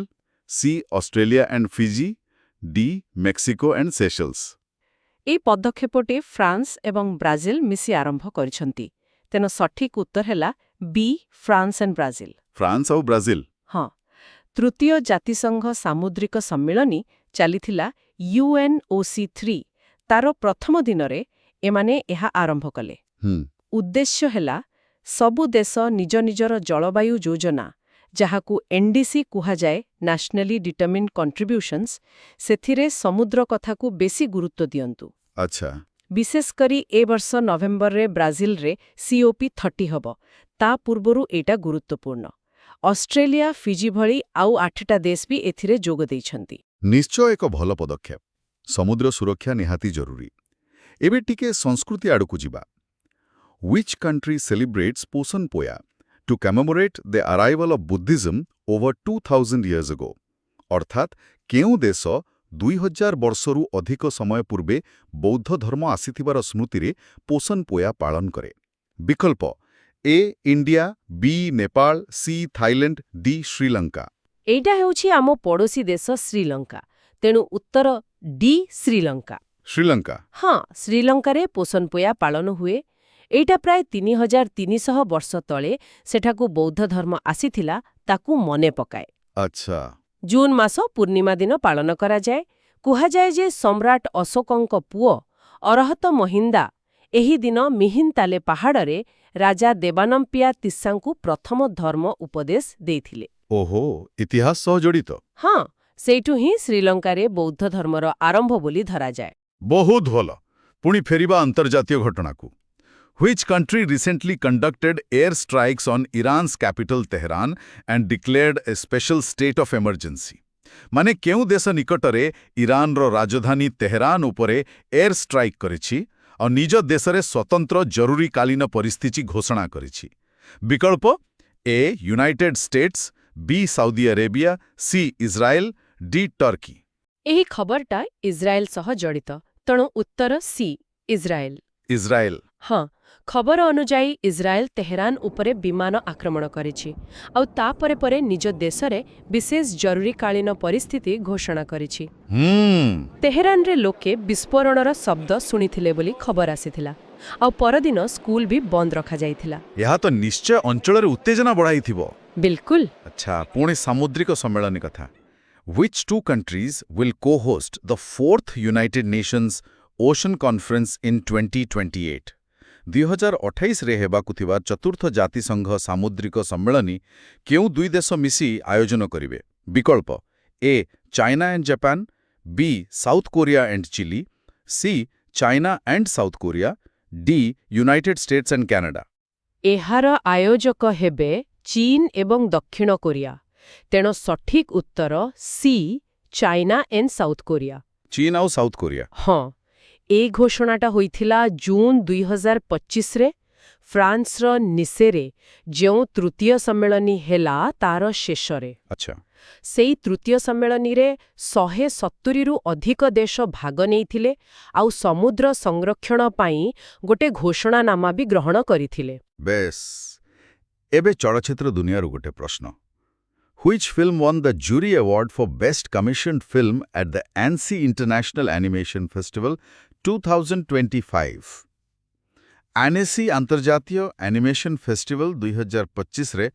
Speaker 2: C Australia and Fiji, D Mexico and Seychelles.
Speaker 3: ଏହି ପଦକ୍ଷେପଟି ଫ୍ରାନ୍ସ ଏବଂ ବ୍ରାଜିଲ ମିଶି ଆରମ୍ଭ କରିଛନ୍ତି। ତେଣୁ ସଠିକ୍ ଉତ୍ତର ହେଲା ବି ଫ୍ରାନ୍ସ ଆଣ୍ଡ ବ୍ରାଜିଲ।
Speaker 2: ଫ୍ରାନ୍ସ ଆଉ ବ୍ରାଜିଲ।
Speaker 3: ହଁ, ତୃତୀୟ ଜାତିସଂଘ ସାମୁଦ୍ରିକ ସମ୍ମିଳନୀ ଚାଲିଥିଲା UNOC3। ତାର ପ୍ରଥମ ଦିନରେ ଏମାନେ ଏହା ଆରମ୍ଭ କଲେ। ଉଦ୍ଦେଶ୍ୟ ହେଲା ସବୁ ଦେଶ ନିଜ ନିଜର ଜଳବାୟୁ ଯୋଜନା, ଯାହାକୁ ଏନ୍ଡିସି କୁହାଯାଏ, ନ୍ୟାସନାଲି ଡିଟରମିନ୍ଡ କଣ୍ଟ୍ରିବ୍ୟୁସନ୍ସ, ସେଥିରେ ସମୁଦ୍ର କଥାକୁ ବେଶି ଗୁରୁତ୍ୱ ଦିଅନ୍ତୁ।
Speaker 2: ଆଚ୍ଛା।
Speaker 3: ବିଶେଷ କରି ଏ ବର୍ଷ ନଭେମ୍ବରରେ ବ୍ରାଜିଲରେ COP30 ହେବ। ତା ପୂର୍ବରୁ ଏଇଟା ଗୁରୁତ୍ୱପୂର୍ଣ୍ଣ। ଅଷ୍ଟ୍ରେଲିଆ, ଫିଜି ଭଳି ଆଉ 8ଟା ଦେଶ ବି ଏଥିରେ ଯୋଗ ଦେଇଛନ୍ତି।
Speaker 2: ନିଶ୍ଚୟ ଏକ ଭଲ ପଦକ୍ଷେପ। ସମୁଦ୍ର ସୁରକ୍ଷା ନିହାତି ଜରୁରୀ। ଏବେ ଟିକେ ସଂସ୍କୃତି ଆଡ଼କୁ ଯିବା। Which country celebrates Poson Poya to commemorate the arrival of Buddhism over 2000 years ago? ଅର୍ଥାତ୍ କେଉଁ ଦେଶ 2000 ବର୍ଷରୁ ଅଧିକ ସମୟ ପୂର୍ବେ ବୌଦ୍ଧ ଧର୍ମ ଆସିଥିବାର ସ୍ମୃତିରେ ପୋଷଣ ପୋୟା ପାଳନ କରେ? ବିକଳ୍ପ A India, B Nepal, C Thailand, D Sri Lanka.
Speaker 1: ଏଇଟା ହେଉଛି ଆମ ପଡ଼ୋଶୀ ଦେଶ ଶ୍ରୀଲଙ୍କା। ତେଣୁ ଉତ୍ତର ଡି ଶ୍ରୀଲଙ୍କା।
Speaker 2: ଶ୍ରୀଲଙ୍କା।
Speaker 1: ହଁ, ଶ୍ରୀଲଙ୍କାରେ ପୋଷଣ ପୋୟା ପାଳନ ହୁଏ। ଏଇଟା ପ୍ରାୟ 3300 ବର୍ଷ ତଳେ ସେଠାକୁ ବୌଦ୍ଧ ଧର୍ମ ଆସିଥିଲା, ତାକୁ ମନେ ପକାଏ।
Speaker 2: ଆଚ୍ଛା।
Speaker 1: ଜୁନ୍ ମାସ ପୂର୍ଣ୍ଣିମା ଦିନ ପାଳନ କରାଯାଏ। କୁହାଯାଏ ଯେ ସମ୍ରାଟ ଅଶୋକଙ୍କ ପୁଅ ଅରହତ ମହିନ୍ଦା ଏହି ଦିନ ମିହିନ୍ତାଲେ ପାହାଡ଼ରେ ରାଜା ଦେବାନମ୍ପିଆ ତିସ୍ସାଙ୍କୁ ପ୍ରଥମ ଧର୍ମ ଉପଦେଶ ଦେଇଥିଲେ।
Speaker 2: ଓହୋ, ଇତିହାସ ସହ ଜଡ଼ିତ।
Speaker 1: ହଁ, ସେଇଠୁ ହିଁ ଶ୍ରୀଲଙ୍କାରେ ବୌଦ୍ଧ ଧର୍ମର ଆରମ୍ଭ ବୋଲି ଧରାଯାଏ।
Speaker 2: ବହୁତ ଭଲ। ପୁଣି ଫେରିବା ଅନ୍ତର୍ଜାତୀୟ ଘଟଣାକୁ। Which country recently conducted air strikes on Iran's capital Tehran and declared a special state of emergency? ମାନେ କେଉଁ ଦେଶ ନିକଟରେ ଇରାନର ରାଜଧାନୀ ତେହରାନ ଉପରେ ଏୟାର ଷ୍ଟ୍ରାଇକ୍ କରିଛି ଆଉ ନିଜ ଦେଶରେ ସ୍ୱତନ୍ତ୍ର ଜରୁରୀକାଳୀନ ପରିସ୍ଥିତି ଘୋଷଣା କରିଛି? ବିକଳ୍ପ A United States, B Saudi Arabia, C Israel, D Turkey.
Speaker 1: ଏହି ଖବରଟା ଇସ୍ରାଏଲ ସହ ଜଡ଼ିତ। ତେଣୁ ଉତ୍ତର ସି ଇସ୍ରାଏଲ।
Speaker 2: ଇସ୍ରାଏଲ।
Speaker 1: ହଁ, ଖବର ଅନୁଯାୟୀ ଇସ୍ରାଏଲ ତେହରାନ ଉପରେ ବିମାନ ଆକ୍ରମଣ କରିଛି ଆଉ ତାପରେ ପରେ ନିଜ ଦେଶରେ ବିଶେଷ ଜରୁରୀକାଳୀନ ପରିସ୍ଥିତି ଘୋଷଣା କରିଛି। ତେହରାନରେ ଲୋକେ ବିସ୍ଫୋରଣର ଶବ୍ଦ ଶୁଣିଥିଲେ ବୋଲି ଖବର ଆସିଥିଲା ଆଉ ପରଦିନ ସ୍କୁଲ ବି ବନ୍ଦ ରଖାଯାଇଥିଲା।
Speaker 2: ଏହା ତ ନିଶ୍ଚୟ ଅଞ୍ଚଳରେ ଉତ୍ତେଜନା ବଢ଼ାଇଥିବ।
Speaker 1: ବିଲକୁଲ।
Speaker 2: ଆଚ୍ଛା, ପୁଣି ସାମୁଦ୍ରିକ ସମ୍ମିଳନୀ କଥା। Which two countries will co-host the 4th United Nations Ocean Conference in 2028? 2028ରେ ହେବାକୁ ଥିବା ଚତୁର୍ଥ ଜାତିସଂଘ ସାମୁଦ୍ରିକ ସମ୍ମିଳନୀ କେଉଁ ଦୁଇ ଦେଶ ମିଶି ଆୟୋଜନ କରିବେ? ବିକଳ୍ପ A China and Japan, B South Korea and Chile, C China and South Korea, D United States and Canada.
Speaker 1: ଏହାର ଆୟୋଜକ ହେବେ ଚୀନ ଏବଂ ଦକ୍ଷିଣ କୋରିଆ। ତେଣୁ ସଠିକ୍ ଉତ୍ତର C China and South Korea.
Speaker 2: ଚୀନ ଆଉ ସାଉଥ କୋରିଆ।
Speaker 1: ହଁ, ଏ ଘୋଷଣାଟା ହୋଇଥିଲା ଜୁନ୍ 2025ରେ ଫ୍ରାନ୍ସର ନିସେରେ, ଯେଉଁ ତୃତୀୟ ସମ୍ମିଳନୀ ହେଲା ତାର ଶେଷରେ।
Speaker 2: ଆଚ୍ଛା।
Speaker 1: ସେଇ ତୃତୀୟ ସମ୍ମିଳନୀରେ 170ରୁ ଅଧିକ ଦେଶ ଭାଗ ନେଇଥିଲେ ଆଉ ସମୁଦ୍ର ସଂରକ୍ଷଣ ପାଇଁ ଗୋଟେ ଘୋଷଣାନାମା ବି ଗ୍ରହଣ କରିଥିଲେ।
Speaker 2: ବେଶ୍, ଏବେ ଚଳଚ୍ଚିତ୍ର ଦୁନିଆରୁ ଗୋଟେ ପ୍ରଶ୍ନ। Which film won the jury award for Best Commissioned Film at the Annecy International Animation Festival 2025 ଆନେସି ଆନ୍ତର୍ଜାତୀୟ ଆନିମେସନ ଫେଷ୍ଟିଭାଲ 2025ରେ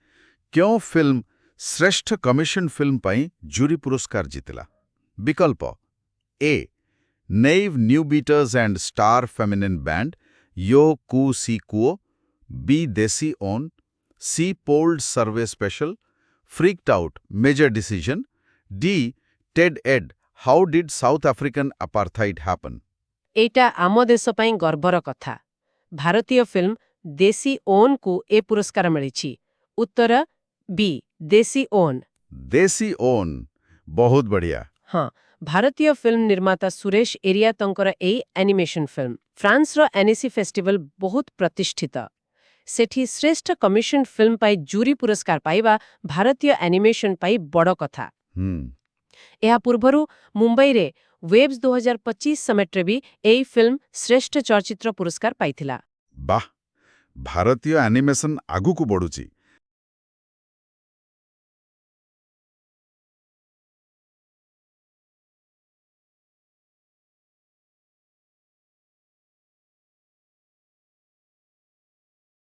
Speaker 2: କେଉଁ ଫିଲ୍ମ ଶ୍ରେଷ୍ଠ କମିଶନ ଫିଲ୍ମ ପାଇଁ ଜୁରି ପୁରସ୍କାର ଜିତିଲା? ବିକଳ୍ପ A naive new beaters and star feminine band ୟୋ କୁ ସି କୁଓ, ବି ଦେଶୀ ଓନ୍, C polled survey special, freaked out major decision, D Ted Ed how did South African apartheid happen?
Speaker 1: ଏଇଟା ଆମ ଦେଶ ପାଇଁ ଗର୍ବର କଥା। ଭାରତୀୟ ଫିଲ୍ମ ଦେଶୀ ଓନ୍କୁ ଏ ପୁରସ୍କାର ମିଳିଛି। ଉତ୍ତର ବି ଦେଶୀ ଓନ୍।
Speaker 2: ଦେଶୀ ଓନ୍, ବହୁତ ବଢ଼ିଆ।
Speaker 1: ହଁ, ଭାରତୀୟ ଫିଲ୍ମ ନିର୍ମାତା ସୁରେଶ ଏରିୟାତଙ୍କର ଏଇ ଆନିମେସନ ଫିଲ୍ମ ଫ୍ରାନ୍ସର ଆନେସି ଫେଷ୍ଟିଭାଲ ବହୁତ ପ୍ରତିଷ୍ଠିତ। ସେଠି ଶ୍ରେଷ୍ଠ କମିଶନ ଫିଲ୍ମ ପାଇଁ ଜୁରି ପୁରସ୍କାର ପାଇବା ଭାରତୀୟ ଆନିମେସନ ପାଇଁ ବଡ଼ କଥା। ଏହା ପୂର୍ବରୁ ମୁମ୍ବାଇରେ ୱେବ୍ସ 2025 ସମିଟ୍ରେ ବି ଏହି ଫିଲ୍ମ ଶ୍ରେଷ୍ଠ ଚଳଚ୍ଚିତ୍ର ପୁରସ୍କାର ପାଇଥିଲା।
Speaker 2: ବାଃ, ଭାରତୀୟ ଆନିମେସନ ଆଗକୁ ବଢ଼ୁଛି।